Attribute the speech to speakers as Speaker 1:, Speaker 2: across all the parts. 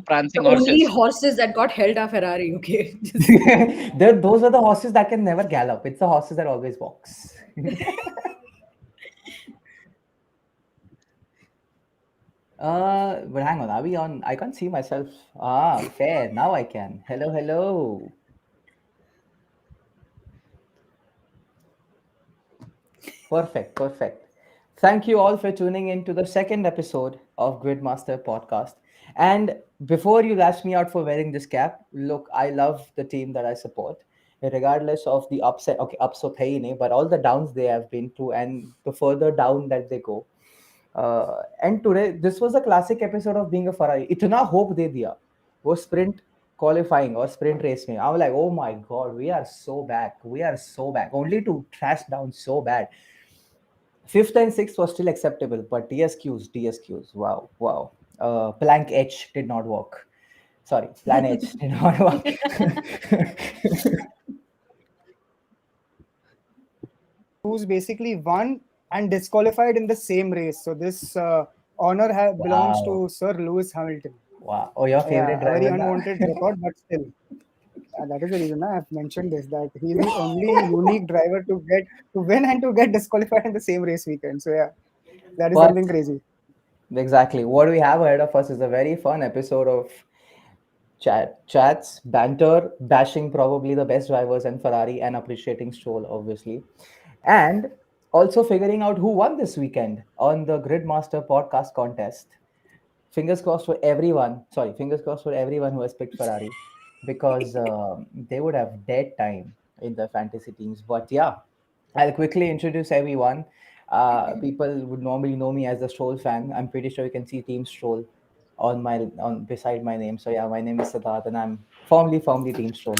Speaker 1: prancing
Speaker 2: only
Speaker 1: horses.
Speaker 2: horses that got held are Ferrari, okay?
Speaker 3: Those are the horses that can never gallop. It's the horses that always walks. But hang on, are we on? I can't see myself. Fair. Now I can. Hello, hello. Perfect, perfect. Thank you all for tuning in to the second episode of Gridmaster Podcast. And before you lash me out for wearing this cap, look, I love the team that I support, regardless of the upset. Okay, ups so the nahi, but all the downs they have been to, and the further down that they go. And today, this was a classic episode of being a Ferrari. Itna hope de diya. वो sprint qualifying or sprint race में. I'm like, oh my god, we are so back. We are so back. Only to trash down so bad. Fifth and sixth was still acceptable, but DSQs. Wow, wow. Plank H did not work. Sorry, Plan H did not work.
Speaker 4: who's basically won and disqualified in the same race. So this honor belongs
Speaker 3: Wow,
Speaker 4: to Sir Lewis Hamilton.
Speaker 3: wow. Oh, your favorite
Speaker 4: Yeah, a very
Speaker 3: driver now?
Speaker 4: unwanted record, but still. That is the reason I have mentioned this, that he is the only unique driver to win and to get disqualified in the same race weekend. So yeah, that is
Speaker 3: But
Speaker 4: something crazy.
Speaker 3: exactly, what we have ahead of us is a very fun episode of chats, banter, bashing probably the best drivers and Ferrari, and appreciating Stroll, obviously, and also figuring out who won this weekend on the Gridmaster podcast contest. Fingers crossed for everyone. Sorry, fingers crossed for everyone who has picked Ferrari, because they would have dead time in the fantasy teams. But yeah, I'll quickly introduce everyone. People would normally know me as the Stroll fan. I'm pretty sure you can see Team Stroll on beside my name. So yeah, my name is Siddharth, and I'm firmly Team Stroll.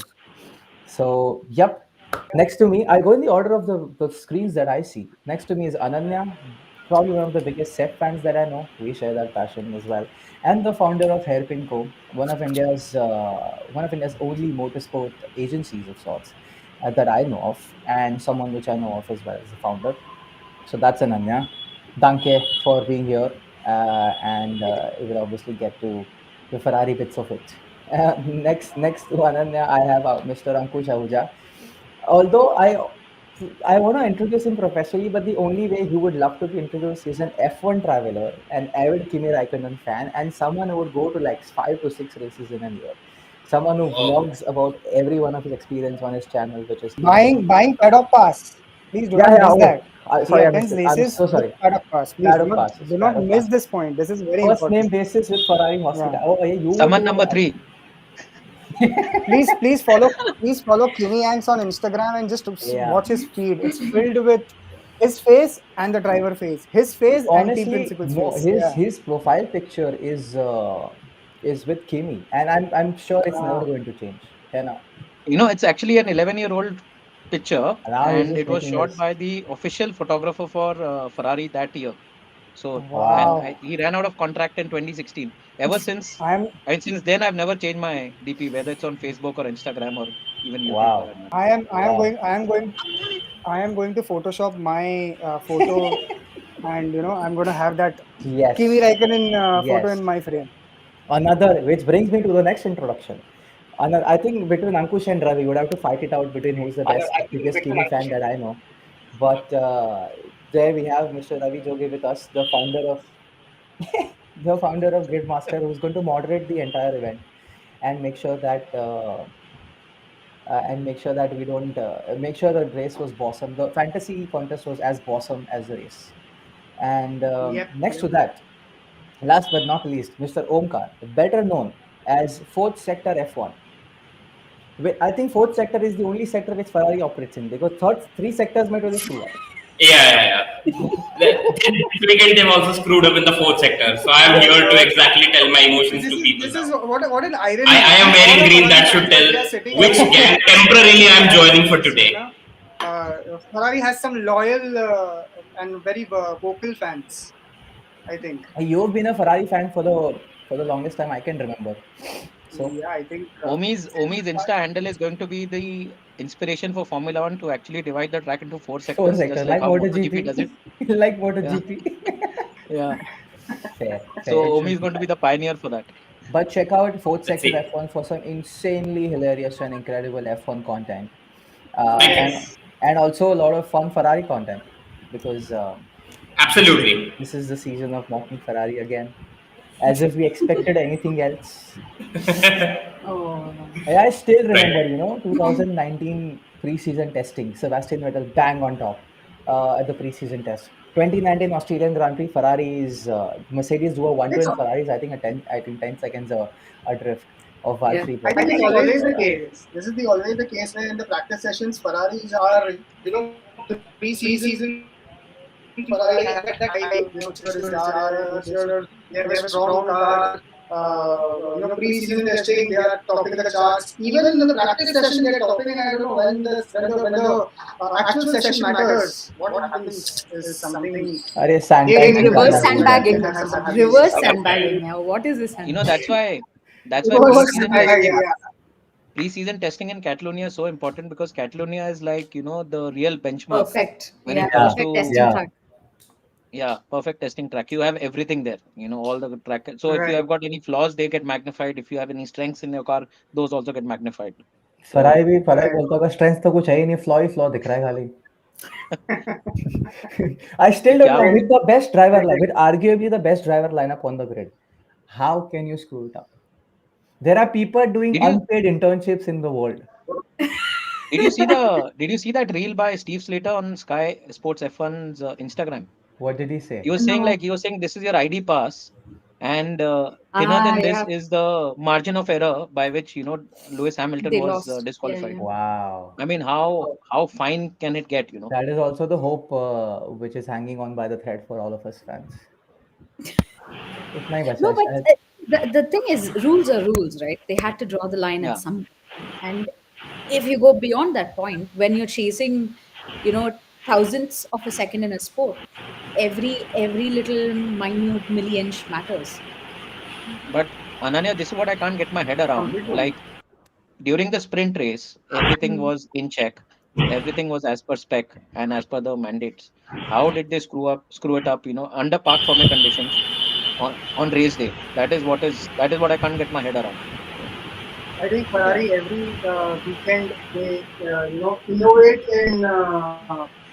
Speaker 3: So yep. Next to me, I go in the order of the screens that I see. Next to me is Ananya, probably one of the biggest Seth fans that I know. We share that passion as well, and the founder of Hairpin Co, one of India's only motorsport agencies of sorts that I know of, and someone which I know of as well as the founder. So that's Ananya. Danke for being here, and we'll obviously get to the Ferrari bits of it. Next to Ananya, I have Mr. Ankush Ahuja. Although I want to introduce him professionally, but the only way he would love to be introduced is an F1 traveler, an avid Kimi Raikkonen fan, and someone who would go to like 5 to 6 races in a year. Someone who
Speaker 5: Oh,
Speaker 3: vlogs about every one of his experience on his channel, which is
Speaker 4: Buying paddock pass. Please do
Speaker 3: yeah,
Speaker 4: not
Speaker 3: yeah.
Speaker 4: miss
Speaker 3: Oh,
Speaker 4: that. He
Speaker 3: sorry, I missed
Speaker 4: attends
Speaker 3: it. I'm
Speaker 4: races
Speaker 3: so
Speaker 4: with
Speaker 3: sorry.
Speaker 4: paddock pass. Please
Speaker 3: Paddock passes,
Speaker 4: do not
Speaker 3: paddock
Speaker 4: miss
Speaker 3: passes.
Speaker 4: this point. This is very
Speaker 3: First name
Speaker 4: important.
Speaker 3: basis with Ferrari Hospital.
Speaker 4: Yeah.
Speaker 3: Oh, yeah, you would
Speaker 1: Saman
Speaker 3: do
Speaker 1: number
Speaker 3: that.
Speaker 1: 3.
Speaker 4: Please follow Kimi Yanks on Instagram and just
Speaker 3: Yeah.
Speaker 4: watch his feed. It's filled with his face and the driver face, his face and Team
Speaker 3: Honestly,
Speaker 4: Principal's
Speaker 3: no,
Speaker 4: face.
Speaker 3: his
Speaker 4: Yeah.
Speaker 3: his profile picture is with Kimi, and I'm sure it's never going to change. Yeah, no.
Speaker 1: It's actually an 11-year-old picture,
Speaker 3: Now he's
Speaker 1: and
Speaker 3: just
Speaker 1: it was
Speaker 3: making
Speaker 1: shot
Speaker 3: his
Speaker 1: by the official photographer for Ferrari that year. So,
Speaker 3: wow.
Speaker 1: and
Speaker 4: Wow.
Speaker 1: he ran out of contract in 2016. Ever since,
Speaker 4: I'm
Speaker 1: since then, I've never changed my DP, whether it's on Facebook or Instagram or even YouTube for
Speaker 3: Wow.
Speaker 1: that matter.
Speaker 4: I am I am
Speaker 3: Wow.
Speaker 4: going I am going I am going to Photoshop my photo, and I'm going to have that Kimi
Speaker 3: Yes.
Speaker 4: Raikkonen photo
Speaker 3: Yes.
Speaker 4: in my frame.
Speaker 3: Another, which brings me to the next introduction. Another, I think between Ankush and Ravi, we would have to fight it out between who's the biggest Kimi fan that I know. But there we have Mr. Ravi Jogi with us, the founder of the founder of Gridmaster, who's going to moderate the entire event and make sure that we don't make sure the race was awesome. The fantasy contest was as awesome as the race. And
Speaker 4: Yep.
Speaker 3: next to that, last but not least, Mr. Omkar, better known as Fourth Sector F1. I think fourth sector is the only sector which Ferrari operates in, because three sectors might really screw up.
Speaker 5: yeah. This weekend they've also screwed up in the fourth sector. So I'm here to exactly tell my emotions to people
Speaker 4: This is
Speaker 5: now.
Speaker 4: what an irony.
Speaker 5: I am
Speaker 4: All
Speaker 5: wearing
Speaker 4: of
Speaker 5: green.
Speaker 4: Ferrari
Speaker 5: That should
Speaker 4: fans that
Speaker 5: tell
Speaker 4: we are sitting
Speaker 5: which
Speaker 4: here,
Speaker 5: gang temporarily I'm joining for today.
Speaker 4: Ferrari has some loyal and very vocal fans, I think.
Speaker 3: You've been a Ferrari fan for the longest time I can remember. So
Speaker 4: Yeah, I think.
Speaker 1: Omi's Insta handle is going to be the inspiration for Formula One to actually divide the track into 4
Speaker 3: fourth
Speaker 1: sectors,
Speaker 3: sector,
Speaker 1: just like
Speaker 3: like
Speaker 1: how MotoGP does it.
Speaker 3: MotoGP, like
Speaker 1: Yeah,
Speaker 3: MotoGP.
Speaker 1: yeah.
Speaker 3: Fair,
Speaker 1: So
Speaker 3: fair. It
Speaker 1: Omi
Speaker 3: should
Speaker 1: is
Speaker 3: be
Speaker 1: going to be
Speaker 3: that.
Speaker 1: the pioneer for that.
Speaker 3: But check out Fourth
Speaker 5: Let's
Speaker 3: Sector
Speaker 5: see.
Speaker 3: F1 for some insanely hilarious and incredible F1 content,
Speaker 5: Thank
Speaker 3: and
Speaker 5: you.
Speaker 3: also a lot of fun Ferrari content because this is
Speaker 5: Absolutely.
Speaker 3: this is the season of mocking Ferrari again, as if we expected anything else.
Speaker 2: Oh,
Speaker 3: I still remember,
Speaker 5: Right.
Speaker 3: 2019 preseason testing, Sebastian Vettel bang on top at the preseason test. 2019 Australian Grand Prix, Ferraris, Mercedes do a 1-2
Speaker 4: It's
Speaker 3: in Ferraris. I think 10 seconds adrift of
Speaker 2: yeah.
Speaker 3: Valtteri
Speaker 4: I think
Speaker 3: Bottas.
Speaker 4: it's always the case. This is the always the case where in the practice sessions, Ferraris are, pre-season Ferrari have that hype. Checo is there, they have a strong car. Pre-season testing, they are topping the charts. Even in the practice session, they are topping. And I don't know when the actual session matters. What happens is something.
Speaker 3: Arey,
Speaker 4: They
Speaker 3: sandbagging
Speaker 4: need
Speaker 2: Reverse
Speaker 3: करना
Speaker 4: to
Speaker 3: पड़ता है.
Speaker 2: sandbagging.
Speaker 4: have some
Speaker 2: Reverse
Speaker 4: happiness.
Speaker 2: sandbagging. Yeah. What is this sandbagging?
Speaker 1: That's why
Speaker 4: Reverse
Speaker 1: preseason
Speaker 4: sandbag,
Speaker 1: testing
Speaker 4: yeah.
Speaker 1: preseason testing in Catalonia is so important because Catalonia is like, the real benchmark
Speaker 2: Perfect.
Speaker 1: when
Speaker 2: Yeah.
Speaker 1: it
Speaker 3: Yeah,
Speaker 1: comes
Speaker 2: Perfect
Speaker 1: to,
Speaker 2: testing
Speaker 3: yeah.
Speaker 2: track.
Speaker 1: yeah, perfect testing track. You have everything there, all the track. So if you
Speaker 4: Right.
Speaker 1: have got any flaws, they get magnified. If you have any strengths in your car, those also get magnified.
Speaker 3: Ferrari
Speaker 1: So
Speaker 3: भी Ferrari
Speaker 4: Right.
Speaker 3: बोलता होगा strength तो कुछ है ही नहीं flaw दिख रहा है खाली. I still don't
Speaker 1: क्या
Speaker 3: know,
Speaker 1: हो-
Speaker 3: with the best driver line, with arguably the best driver lineup on the grid, how can you screw it up? There are people doing
Speaker 1: did you
Speaker 3: unpaid internships in the world.
Speaker 1: did you see that reel by Steve Slater on Sky Sports F1's Instagram?
Speaker 3: What did he say?
Speaker 2: No.
Speaker 1: He was saying this is your ID pass, and thinner
Speaker 2: Ah,
Speaker 1: than this
Speaker 2: yeah.
Speaker 1: is the margin of error by which Lewis Hamilton
Speaker 2: They
Speaker 1: was
Speaker 2: lost. Yeah,
Speaker 1: disqualified.
Speaker 2: yeah.
Speaker 3: Wow.
Speaker 1: I mean, how fine can it get?
Speaker 3: That is also the hope which is hanging on by the thread for all of us fans. Itna hi bacha
Speaker 2: No,
Speaker 3: hai
Speaker 2: but
Speaker 3: shayad.
Speaker 2: the thing is, rules are rules, right? They had to draw the line at
Speaker 1: Yeah,
Speaker 2: some point. And if you go beyond that point, when you're chasing, thousandths of a second in a sport, every little minute milli-inch matters.
Speaker 1: but Ananya, this is what I can't get my head around.
Speaker 4: Completely.
Speaker 1: Like during the sprint race, everything
Speaker 2: Mm.
Speaker 1: was in check, everything was as per spec and as per the mandates. How did they screw it up? Under park permit conditions on race day. That is what I can't get my head around.
Speaker 4: I think
Speaker 1: Yeah,
Speaker 4: Ferrari every weekend they innovate in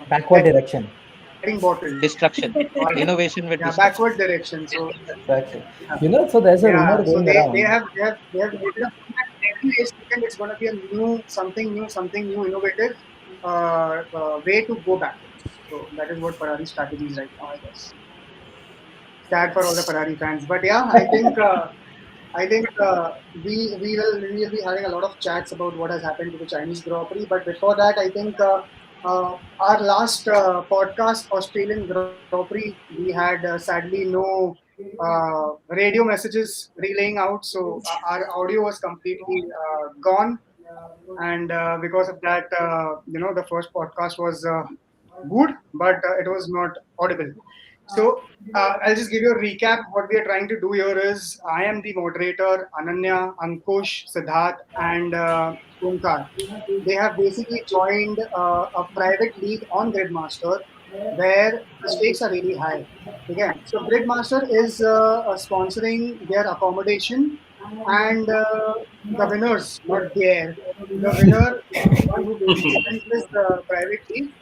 Speaker 3: Backward
Speaker 4: getting
Speaker 3: direction.
Speaker 4: bottled or
Speaker 1: destruction, innovation with
Speaker 4: backward
Speaker 1: destruction.
Speaker 4: direction. So
Speaker 3: Exactly.
Speaker 4: yeah,
Speaker 3: So there's a
Speaker 4: yeah.
Speaker 3: rumor
Speaker 4: So
Speaker 3: going
Speaker 4: they
Speaker 3: around.
Speaker 4: have made it up. Every race weekend is going to be a something new, innovative way to go backwards. So that is what Ferrari's strategy is right now, I guess. Sad for all the Ferrari fans, but yeah, I think we will be having a lot of chats about what has happened to the Chinese Grand Prix. But before that, I think our last podcast, Australian Grand Prix, we had sadly no radio messages relaying out, so our audio was completely gone, and because of that, the first podcast was good, but it was not audible. So I'll just give you a recap. What we are trying to do here is I am the moderator, Ananya, Ankush, Siddharth, and Omkar. They have basically joined a private league on Gridmaster where the stakes are really high. Again, so Gridmaster is sponsoring their accommodation and the winners, not there. The winner, the one who basically wins this private league,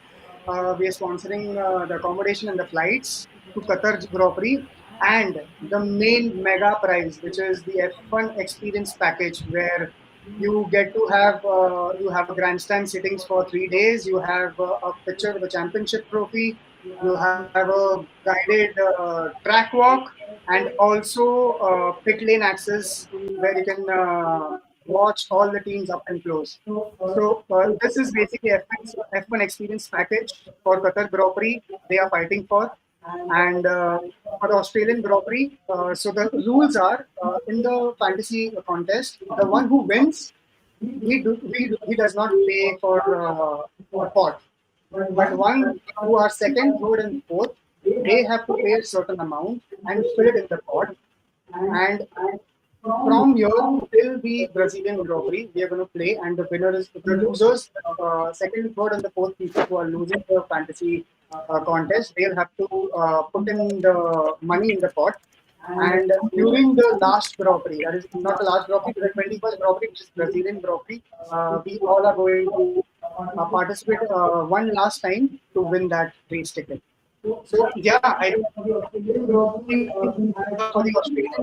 Speaker 4: we are sponsoring the accommodation and the flights to Qatar Grand Prix and the main mega prize, which is the F1 experience package, where you have a grandstand sittings for 3 days. You have a picture with a championship trophy. You have a guided track walk and also pit lane access where you can watch all the teams up and close. So this is basically F1 experience package for Qatar Grand Prix. They are fighting for, and for the Australian Grand Prix. So the rules are in the fantasy contest, the one who wins, he does not pay for a pot, but one who are second, third, and fourth, they have to pay a certain amount and fill it in the pot. And from here till the Brazilian Grand Prix, we are going to play, and the winner is the losers, second, third, and the fourth people who are losing the fantasy contest. They'll have to put in the money in the pot, And during the last Grand Prix, that is not the last Grand Prix, but the 21st Grand Prix, which is Brazilian Grand Prix, we all are going to participate one last time to win that race ticket. So yeah, I think for the Australian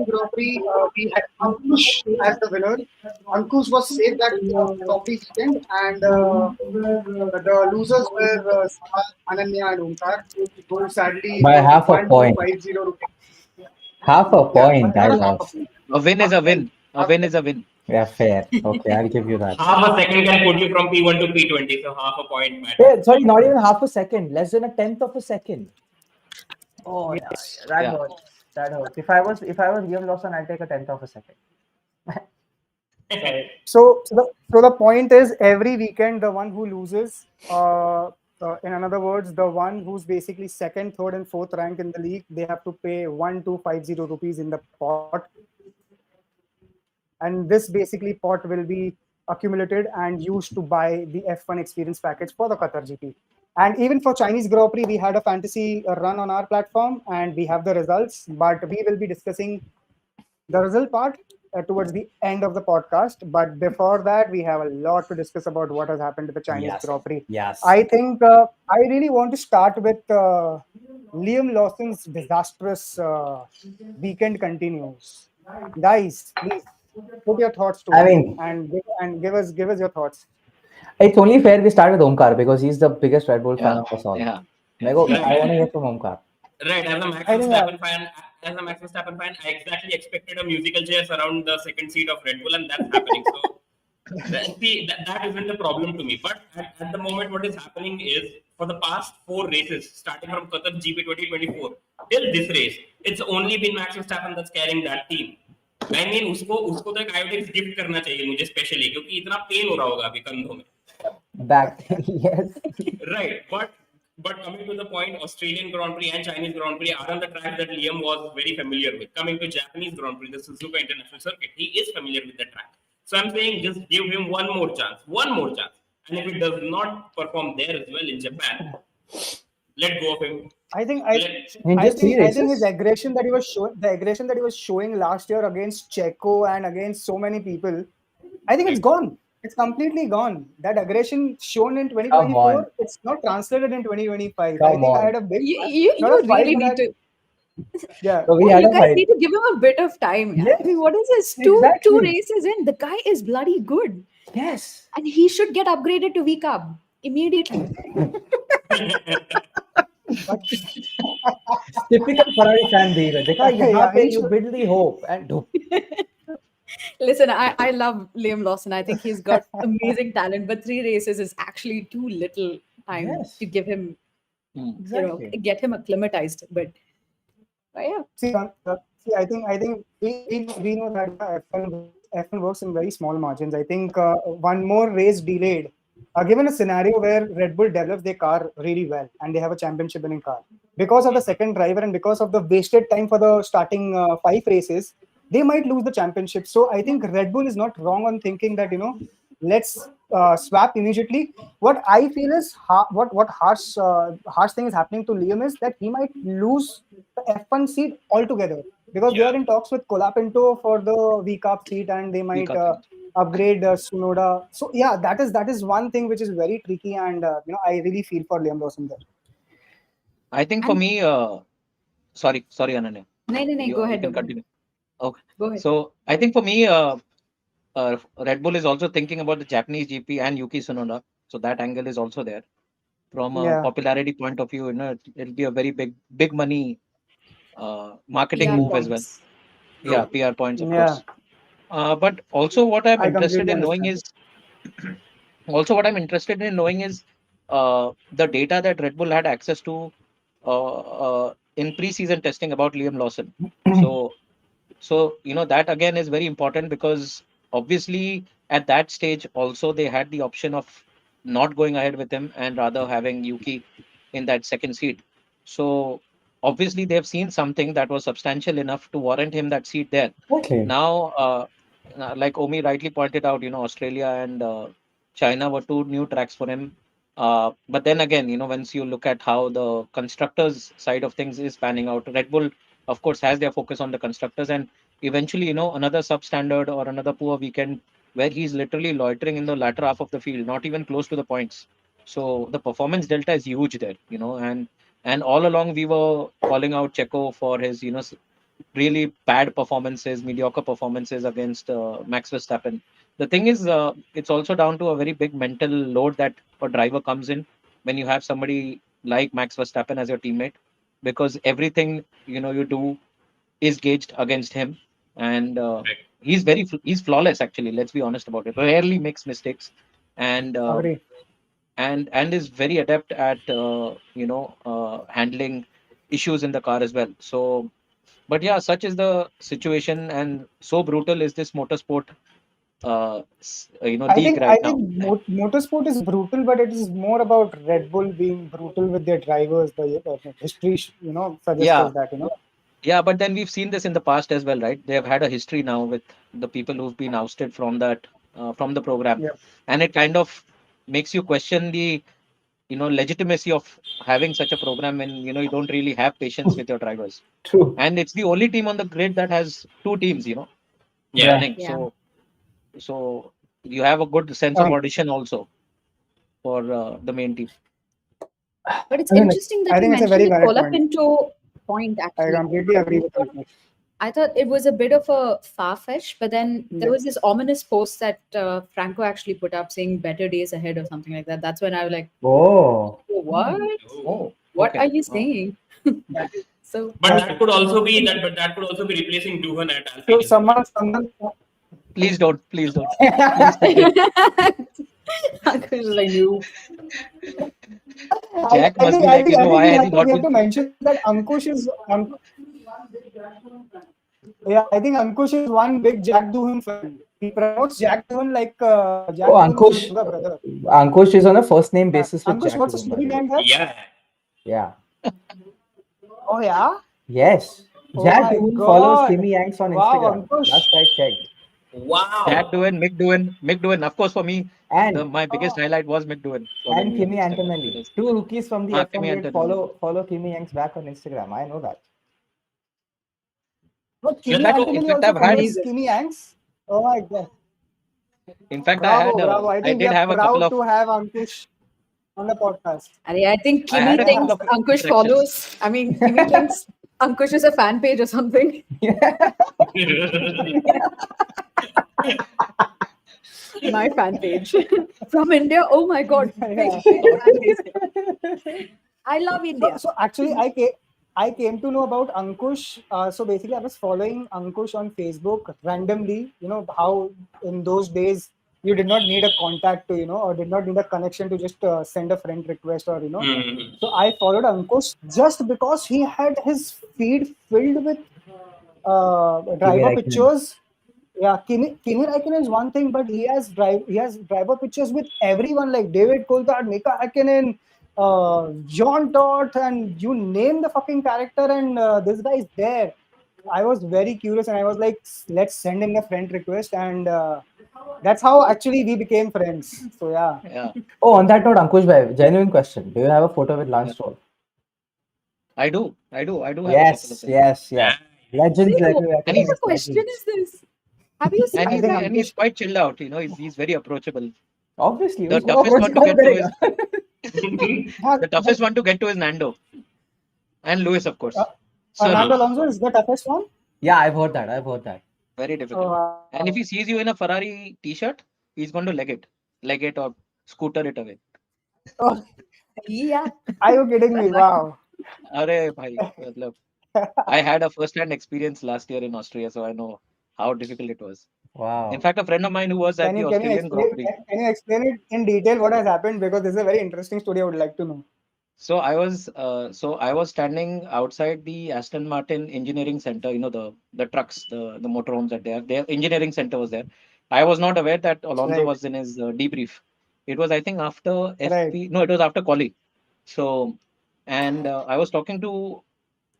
Speaker 4: Grand Prix, we had Ankush as the winner. Ankush was safe that top weekend, and the losers were Siddharth, Ananya, and Omkar, who sadly
Speaker 3: By half a
Speaker 4: won
Speaker 3: point.
Speaker 4: 250 rupees.
Speaker 3: Half a
Speaker 4: Yeah,
Speaker 3: point I
Speaker 4: not a half a
Speaker 3: lost.
Speaker 4: point.
Speaker 1: A win is
Speaker 4: Half
Speaker 1: a
Speaker 4: a point.
Speaker 1: win. A
Speaker 4: Half
Speaker 1: win
Speaker 4: a
Speaker 1: is a win.
Speaker 3: Yeah, fair. Okay, I'll give you that.
Speaker 5: Half a second can put you from P1 to P20, so half a point matters.
Speaker 3: Yeah, sorry, not even half a second, less than a tenth of a second. Oh yeah,
Speaker 4: yes.
Speaker 3: that
Speaker 1: Yeah.
Speaker 3: hurts. That hurts. If I was Liam Lawson, I'll take a tenth of a second. Sorry.
Speaker 6: So the point is, every weekend, the one who loses, in another words, the one who's basically second, third, and fourth rank in the league, they have to pay 1250 rupees in the pot, and this basically pot will be accumulated and used to buy the F1 experience package for the Qatar GP. And even for Chinese Grand Prix, we had a fantasy run on our platform, and we have the results. But we will be discussing the result part towards the end of the podcast. But before that, we have a lot to discuss about what has happened to the Chinese
Speaker 3: Yes.
Speaker 6: Grand Prix.
Speaker 3: Yes.
Speaker 6: I think I really want to start with Liam Lawson's disastrous weekend continues. Guys, please put your thoughts to
Speaker 3: I
Speaker 6: it
Speaker 3: mean,
Speaker 6: and give us your thoughts.
Speaker 3: it's only fair we start with Omkar because he's the biggest Red Bull fan
Speaker 1: Yeah.
Speaker 3: of us all.
Speaker 1: Yeah.
Speaker 3: I
Speaker 1: Yeah.
Speaker 3: want to hear from Omkar.
Speaker 5: Right, as a Max
Speaker 6: I think
Speaker 5: Verstappen fan, I exactly expected a musical chairs around the second seat of Red Bull, and that's happening. So, see, that isn't a problem to me. But at the moment, what is happening is for the past four races, starting from Qatar GP 2024 till this race, it's only been Max Verstappen that's carrying that team. I mean, उसको तो एक Iodex gift करना चाहिए मुझे specially क्योंकि इतना pen हो रहा होगा अभी कंधों में.
Speaker 3: Back. Yes.
Speaker 5: Right, but coming to the point, Australian Grand Prix and Chinese Grand Prix are on the track that Liam was very familiar with. Coming to Japanese Grand Prix, the Suzuka International Circuit, he is familiar with the track. So I'm saying just give him one more chance. And if he does not perform there as well in Japan, let go of him.
Speaker 6: I think
Speaker 3: In just three
Speaker 6: I think his
Speaker 3: races.
Speaker 6: aggression that he was showing, the aggression that he was showing last year against Checo and against so many people, I think it's gone. It's completely gone. That aggression shown in
Speaker 3: Come on.
Speaker 6: 2024, it's not translated in 2025. I
Speaker 3: Come
Speaker 6: think I
Speaker 3: on.
Speaker 6: had a big,
Speaker 2: You
Speaker 6: not a fight,
Speaker 2: really
Speaker 6: but
Speaker 2: need to.
Speaker 6: yeah.
Speaker 3: So we
Speaker 2: Yeah,
Speaker 3: had
Speaker 2: you
Speaker 3: a
Speaker 2: guys
Speaker 3: fight.
Speaker 2: need to give him a bit of time. Yeah? I mean, what is this? Two
Speaker 3: Exactly.
Speaker 2: races in, the guy is bloody good,
Speaker 3: Yes.
Speaker 2: and he should get upgraded to VCAB immediately.
Speaker 3: Typical Ferrari fan behavior. देखा यहाँ
Speaker 6: Yeah,
Speaker 3: पे
Speaker 6: he
Speaker 3: you
Speaker 6: should.
Speaker 3: build the hope and do.
Speaker 2: Listen, I love Liam Lawson. I think he's got amazing talent, but 3 races is actually too little time
Speaker 3: Yes.
Speaker 2: to give him,
Speaker 1: Hmm.
Speaker 3: Exactly.
Speaker 2: get him acclimatized. But yeah,
Speaker 6: See, I think we know that F1 works in very small margins. I think one more race delayed. Given a scenario where Red Bull develops their car really well and they have a championship winning car, because of the second driver and because of the wasted time for the starting 5 races, they might lose the championship. So I think Red Bull is not wrong on thinking that let's swap immediately. What I feel is what harsh thing is happening to Liam is that he might lose the F1 seat altogether because they
Speaker 5: Yeah.
Speaker 6: are in talks with Colapinto for the V Cup seat and they might
Speaker 1: Cup.
Speaker 6: upgrade Sunoda. So yeah, that is one thing which is very tricky, and I really feel for Liam Lawson there.
Speaker 1: I think for
Speaker 2: And-
Speaker 1: me, sorry, Ananya.
Speaker 2: no,
Speaker 1: You
Speaker 2: go ahead.
Speaker 1: can continue. Okay.
Speaker 2: Go ahead.
Speaker 1: So I think for me, Red Bull is also thinking about the Japanese GP and Yuki Tsunoda. So that angle is also there. From a
Speaker 6: Yeah.
Speaker 1: popularity point of view, it'll be a very big money marketing
Speaker 2: PR
Speaker 1: move as well.
Speaker 2: points.
Speaker 1: Yeah, PR points, of
Speaker 6: Yeah,
Speaker 1: course. But also what I'm
Speaker 6: I
Speaker 1: interested
Speaker 6: completely
Speaker 1: in knowing
Speaker 6: understand.
Speaker 1: is also what I'm interested in knowing is the data that Red Bull had access to in preseason testing about Liam Lawson. So that again is very important because obviously at that stage also they had the option of not going ahead with him and rather having Yuki in that second seat. So obviously they've seen something that was substantial enough to warrant him that seat there.
Speaker 3: Okay.
Speaker 1: Now, like Omi rightly pointed out, Australia and China were two new tracks for him. But then again, once you look at how the constructors side of things is panning out, Red Bull of course, has their focus on the constructors, and eventually, another substandard or another poor weekend where he's literally loitering in the latter half of the field, not even close to the points. So the performance delta is huge there, and all along we were calling out Checo for his, really bad performances, mediocre performances against Max Verstappen. The thing is, it's also down to a very big mental load that a driver comes in when you have somebody like Max Verstappen as your teammate, because everything you do is gauged against him, and
Speaker 5: Right.
Speaker 1: he's flawless actually. Let's be honest about it. Rarely makes mistakes, and
Speaker 6: Agree.
Speaker 1: and is very adept at handling issues in the car as well. So but yeah, such is the situation, and so brutal is this motorsport,
Speaker 6: I
Speaker 1: league
Speaker 6: think
Speaker 1: right
Speaker 6: I
Speaker 1: now.
Speaker 6: think motorsport is brutal, but it is more about Red Bull being brutal with their drivers. The history, suggests
Speaker 1: Yeah,
Speaker 6: us that.
Speaker 1: yeah, but then we've seen this in the past as well, right? They have had a history now with the people who've been ousted from the program,
Speaker 6: Yeah.
Speaker 1: and it kind of makes you question the legitimacy of having such a program when you don't really have patience with your drivers,
Speaker 3: True.
Speaker 1: and it's the only team on the grid that has two teams,
Speaker 5: Yeah.
Speaker 3: Yeah.
Speaker 1: running.
Speaker 2: Yeah.
Speaker 1: So you have a good sense of
Speaker 6: I
Speaker 1: audition also for the main team.
Speaker 2: But it's
Speaker 3: I mean,
Speaker 2: interesting that
Speaker 6: I
Speaker 2: you
Speaker 6: think it's a
Speaker 2: mentioned
Speaker 6: very
Speaker 2: the
Speaker 6: valid point.
Speaker 2: Colapinto point,
Speaker 6: I
Speaker 2: actually.
Speaker 6: completely agree with Ankush.
Speaker 2: I thought it was a bit of a far-fetched, but then there
Speaker 6: Yeah.
Speaker 2: was this ominous post that Franco actually put up saying better days ahead or something like that. That's when I was like,
Speaker 3: oh,
Speaker 2: what?
Speaker 5: Oh.
Speaker 1: Oh,
Speaker 2: What
Speaker 1: okay.
Speaker 2: are you
Speaker 1: Oh,
Speaker 2: saying? So,
Speaker 5: But
Speaker 6: Uh,
Speaker 5: that could also be that. But that could also be replacing Duhan at
Speaker 6: so
Speaker 5: Alpine, isn't it?
Speaker 6: someone.
Speaker 1: please don't, please don't, please stop it.
Speaker 2: Ankush is like, no.
Speaker 1: Jack
Speaker 6: I
Speaker 1: must
Speaker 6: think
Speaker 1: be
Speaker 6: I
Speaker 1: like,
Speaker 6: think I think
Speaker 1: why
Speaker 6: we
Speaker 1: has
Speaker 6: have
Speaker 1: he
Speaker 6: to
Speaker 1: not
Speaker 6: we have
Speaker 1: been?
Speaker 6: to mention that yeah, I think Ankush is one big Jack Doohan fan. He promotes Jack Doohan like
Speaker 3: oh,
Speaker 6: Jack Doohan is his
Speaker 3: Ankush.
Speaker 6: younger brother.
Speaker 3: Ankush is on a first name
Speaker 6: Yeah.
Speaker 3: basis with
Speaker 6: Ankush,
Speaker 3: Jack
Speaker 6: what's the
Speaker 3: Doohan, by
Speaker 6: story
Speaker 3: the way.
Speaker 6: behind that?
Speaker 5: Yeah.
Speaker 3: Yeah.
Speaker 6: Oh yeah.
Speaker 3: Yes.
Speaker 6: Oh
Speaker 3: Jack
Speaker 6: my
Speaker 3: Doohan follows
Speaker 6: God.
Speaker 3: Kimi Yanks on
Speaker 6: Wow,
Speaker 3: Instagram.
Speaker 6: Ankush.
Speaker 3: Last I checked.
Speaker 1: Jack
Speaker 5: Wow.
Speaker 1: Doohan, Mick Doohan. Of course, for me, the
Speaker 3: And
Speaker 1: my biggest
Speaker 6: Oh,
Speaker 1: highlight was Mick Doohan following me on
Speaker 3: Kimi
Speaker 1: Instagram. It
Speaker 3: Antonelli.
Speaker 1: is
Speaker 3: Two rookies from the
Speaker 1: Kimi
Speaker 3: F1 grid
Speaker 1: Antonelli.
Speaker 3: follow Kimi Yanks back on Instagram. I know that.
Speaker 6: but
Speaker 1: In
Speaker 6: Kimi
Speaker 1: fact,
Speaker 2: Wow,
Speaker 1: in
Speaker 6: Antonelli
Speaker 1: fact,
Speaker 6: also
Speaker 1: I've had,
Speaker 6: follows
Speaker 2: amazing.
Speaker 6: Kimi Yanks. Oh my God.
Speaker 1: in fact,
Speaker 6: Bravo, bravo. I
Speaker 1: I
Speaker 6: think we
Speaker 1: did
Speaker 6: are
Speaker 1: have a couple
Speaker 6: proud
Speaker 1: of,
Speaker 6: to have Ankush on the podcast.
Speaker 2: I think
Speaker 1: I had
Speaker 2: Kimi
Speaker 1: a couple
Speaker 6: Yeah.
Speaker 2: thinks
Speaker 1: of
Speaker 2: Ankush
Speaker 1: interactions.
Speaker 2: follows. I mean, Kimi thinks Ankush is a fan page or something.
Speaker 3: Yeah.
Speaker 2: My fan page from India. Oh my God, big,
Speaker 6: Yeah.
Speaker 2: big fan page. I love
Speaker 6: So,
Speaker 2: India.
Speaker 6: so actually, I came to know about Ankush. So basically, I was following Ankush on Facebook randomly. You know how in those days you did not need a contact to or did not need a connection to just send a friend request or.
Speaker 5: Hmm.
Speaker 6: So I followed Ankush just because he had his feed filled with
Speaker 3: Kimi
Speaker 6: driver
Speaker 3: Räikkönen.
Speaker 6: pictures. Yeah, Kimi Räikkönen is one thing, but he has driver pictures with everyone like David Coulthard, Mika Hakkinen, John Todt, and you name the fucking character, and this guy is there. I was very curious, and I was like, let's send him a friend request, and that's how actually we became friends. So yeah,
Speaker 1: Yeah,
Speaker 3: Oh, on that note, Ankush bhai, genuine question. Do you have a photo with
Speaker 1: yeah.
Speaker 3: Lance Stroll?
Speaker 1: I do have a couple of
Speaker 3: Yes,
Speaker 1: them.
Speaker 3: yes, yes.
Speaker 5: Nice.
Speaker 3: Legends,
Speaker 2: See,
Speaker 3: let
Speaker 2: what
Speaker 3: me
Speaker 1: And
Speaker 2: kind
Speaker 3: recommend
Speaker 1: he's
Speaker 2: of
Speaker 3: this.
Speaker 2: a question
Speaker 3: Legends.
Speaker 2: is this? Have you seen
Speaker 1: and
Speaker 6: I
Speaker 2: his
Speaker 1: he's
Speaker 6: think
Speaker 2: guy?
Speaker 1: and he's
Speaker 6: Ankush.
Speaker 1: quite chilled out. He's very approachable.
Speaker 3: Obviously,
Speaker 1: The
Speaker 3: उसको
Speaker 1: toughest
Speaker 3: approach
Speaker 1: one to
Speaker 3: कौन
Speaker 1: get to is
Speaker 3: करेगा?
Speaker 1: the toughest one to get to is Nando and Lewis, of
Speaker 6: Uh,
Speaker 1: course. Sir
Speaker 6: Fernando
Speaker 1: Lewis.
Speaker 6: Alonso is the toughest one.
Speaker 3: Yeah, I've heard that. I've heard that.
Speaker 1: Very
Speaker 6: Oh,
Speaker 1: difficult.
Speaker 6: wow.
Speaker 1: And if he sees you in a Ferrari T-shirt, he's going to leg it or scooter it away.
Speaker 6: Oh,
Speaker 2: Yeah.
Speaker 6: are you kidding me? Wow.
Speaker 1: अरे भाई मतलब I had a first-hand experience last year in Austria, so I know how difficult it was. In
Speaker 3: Wow.
Speaker 1: fact, a friend of mine who was at
Speaker 6: Can
Speaker 1: the
Speaker 6: you can you
Speaker 1: Australian Grand
Speaker 6: explain
Speaker 1: Prix.
Speaker 6: can you explain it in detail what has happened, because this is a very interesting story I would like to know.
Speaker 1: So I was standing outside the Aston Martin Engineering Center. The trucks, the motorhomes that they have. Their engineering center was there. I was not aware that Alonso
Speaker 6: Right,
Speaker 1: was in his debrief. It was, I think, after
Speaker 6: right,
Speaker 1: FP. No, it was after quali. So, and I was talking to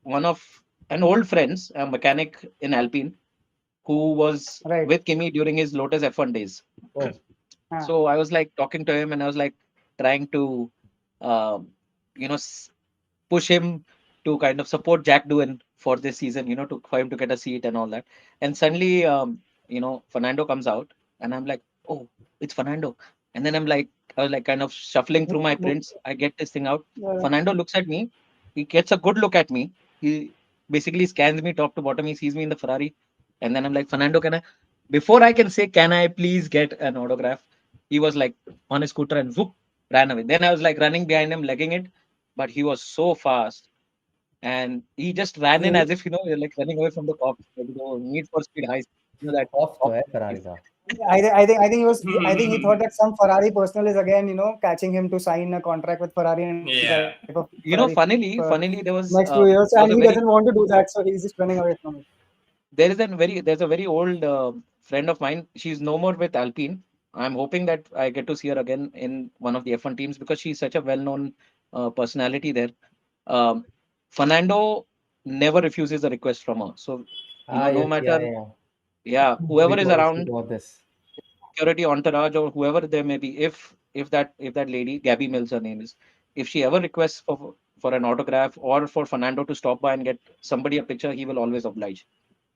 Speaker 1: one of an old friends, a mechanic in Alpine, who was
Speaker 6: right.
Speaker 1: with Kimi during his Lotus F1 days.
Speaker 3: Oh,
Speaker 6: Ah,
Speaker 1: So I was like talking to him, and I was like trying to, um, you know, s- push him to kind of support Jack Doohan for this season, to for him to get a seat and all that. And suddenly, Fernando comes out, and I'm like, oh, it's Fernando. And then I was like kind of shuffling through my prints. I get this thing out. Fernando looks at me. He gets a good look at me. He basically scans me top to bottom. He sees me in the Ferrari, and then I'm like, Fernando, can I? Before I can say, can I please get an autograph? He was like on his scooter and whoop, ran away. Then I was like running behind him, legging it, but he was so fast and he just ran in
Speaker 6: He,
Speaker 1: as if you're like running away from the cops, like Need for Speed High, that
Speaker 3: Off to
Speaker 1: cop
Speaker 3: hai
Speaker 1: race.
Speaker 3: Ferrari ka.
Speaker 6: I think he thought that some Ferrari personal is again, catching him to sign a contract with Ferrari and drive a
Speaker 5: Yeah.
Speaker 6: Ferrari for
Speaker 1: Funnily, there
Speaker 6: next
Speaker 1: was
Speaker 6: 2 years, and he
Speaker 1: there was a
Speaker 6: doesn't
Speaker 1: very
Speaker 6: want to do that, so he's just running away from it.
Speaker 1: there's a very old friend of mine. She's no more with Alpine. I'm hoping that I get to see her again in one of the F1 teams because she's such a well-known personality there. Um, Fernando never refuses a request from her. So,
Speaker 3: Ah,
Speaker 1: no
Speaker 3: yes, yeah,
Speaker 1: matter,
Speaker 3: yeah.
Speaker 1: yeah,
Speaker 3: We
Speaker 1: whoever is
Speaker 3: got to speak
Speaker 1: around,
Speaker 3: about this.
Speaker 1: security entourage or whoever there may be, if that lady, Gabby Mills, her name is, if she ever requests for an autograph or for Fernando to stop by and get somebody a picture, he will always oblige.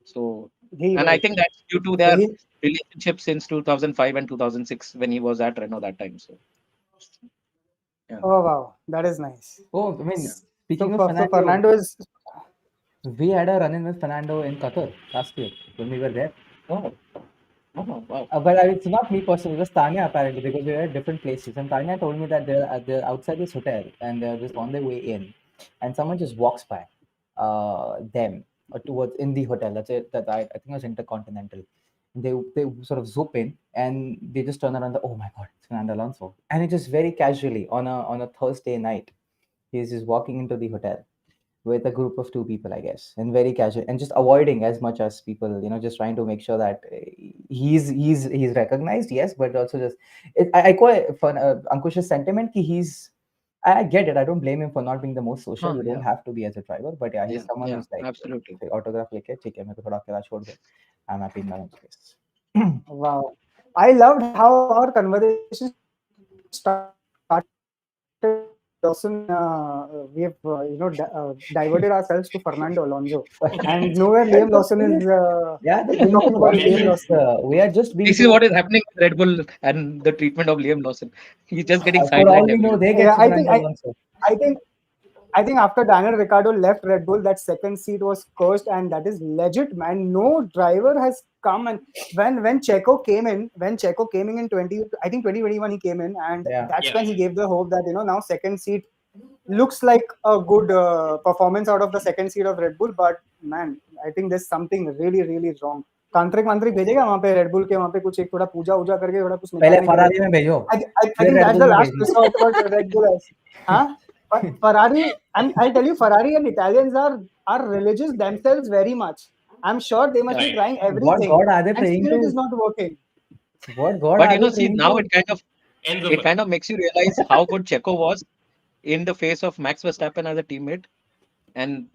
Speaker 1: So,
Speaker 6: He
Speaker 1: and I
Speaker 6: will.
Speaker 1: think that's due to their
Speaker 6: He,
Speaker 1: relationship since 2005 and 2006 when he was at Renault that time. So, yeah,
Speaker 6: oh wow, that is nice.
Speaker 3: Oh, I mean,
Speaker 1: yeah.
Speaker 6: So,
Speaker 3: speaking of
Speaker 6: so
Speaker 3: Fernando,
Speaker 6: Fernando is
Speaker 3: we had a run-in with Fernando in Qatar last year when we were there.
Speaker 1: Oh, oh, wow.
Speaker 3: But it's not me personally, it was Tanya apparently because we were at different places. And Tanya told me that they're outside this hotel and they're just on their way in, and someone just walks by them or towards in the hotel. That's it. I think it was Intercontinental. They sort of zoop in and they just turn around. Oh my God, it's Fernando Alonso! And it just very casually on a Thursday night, he's just walking into the hotel with a group of two people, I guess, and very casual and just avoiding as much as people, just trying to make sure that he's recognized, yes, but also just I quite for Ankush's sentiment. I get it. I don't blame him for not being the most social.
Speaker 1: Huh,
Speaker 3: You don't
Speaker 1: yeah,
Speaker 3: have to be as a driver, but yeah, he's
Speaker 1: yeah,
Speaker 3: someone
Speaker 1: yeah,
Speaker 3: who's like,
Speaker 1: absolutely.
Speaker 3: autograph लेके ठीक है मेरे को थोड़ा अकेला छोड़ दो. I'm happy in my own space.
Speaker 6: wow. I loved how our conversation started with Lawson. We have diverted ourselves to Fernando Alonso, and nowhere Liam Lawson is.
Speaker 3: Yeah, the
Speaker 6: We're
Speaker 3: thing is,
Speaker 6: talking about
Speaker 3: what it
Speaker 6: Liam
Speaker 3: is,
Speaker 6: Lawson.
Speaker 3: we are just being
Speaker 1: This is
Speaker 3: too.
Speaker 1: what is happening with Red Bull and the treatment of Liam Lawson. He's just getting
Speaker 3: For all
Speaker 1: sidelined
Speaker 3: we
Speaker 1: every
Speaker 3: know,
Speaker 1: day.
Speaker 3: they get
Speaker 6: Yeah,
Speaker 3: Fernando Alonso.
Speaker 6: I think I think after Daniel Ricciardo left Red Bull, that second seat was cursed, and that is legit, man. No driver has come, and when Checo came in 2021 he came in, and
Speaker 3: Yeah.
Speaker 6: that's
Speaker 5: Yeah.
Speaker 6: when he gave the hope that now second seat looks like a good performance out of the second seat of Red Bull. But man, I think there's something really really wrong. तांत्रिक मंत्रिक भेजेगा वहां पे red bull के वहां पे कुछ एक थोड़ा पूजा उजा करके थोड़ा कुछ
Speaker 3: पहले
Speaker 6: निकालने के लिए
Speaker 3: फरारी में भेजो,
Speaker 6: I
Speaker 3: फिर
Speaker 6: think
Speaker 3: red
Speaker 6: that's
Speaker 3: bull
Speaker 6: the
Speaker 3: में
Speaker 6: last
Speaker 3: भेजना.
Speaker 6: resort what Red Bull has. Huh? But Ferrari, I'll tell you, Ferrari and Italians are religious themselves very much. I'm sure they must
Speaker 1: Yeah.
Speaker 6: be
Speaker 5: Right.
Speaker 6: trying
Speaker 3: What
Speaker 6: everything,
Speaker 3: God are they
Speaker 6: and
Speaker 3: praying
Speaker 6: still it
Speaker 3: to?
Speaker 6: is not working.
Speaker 3: What God
Speaker 1: But
Speaker 3: are they
Speaker 1: see,
Speaker 3: praying
Speaker 1: now
Speaker 3: to?
Speaker 5: Enzo
Speaker 1: it kind
Speaker 5: Ferrari.
Speaker 1: of makes you realize how good Checo was in the face of Max Verstappen as a teammate, and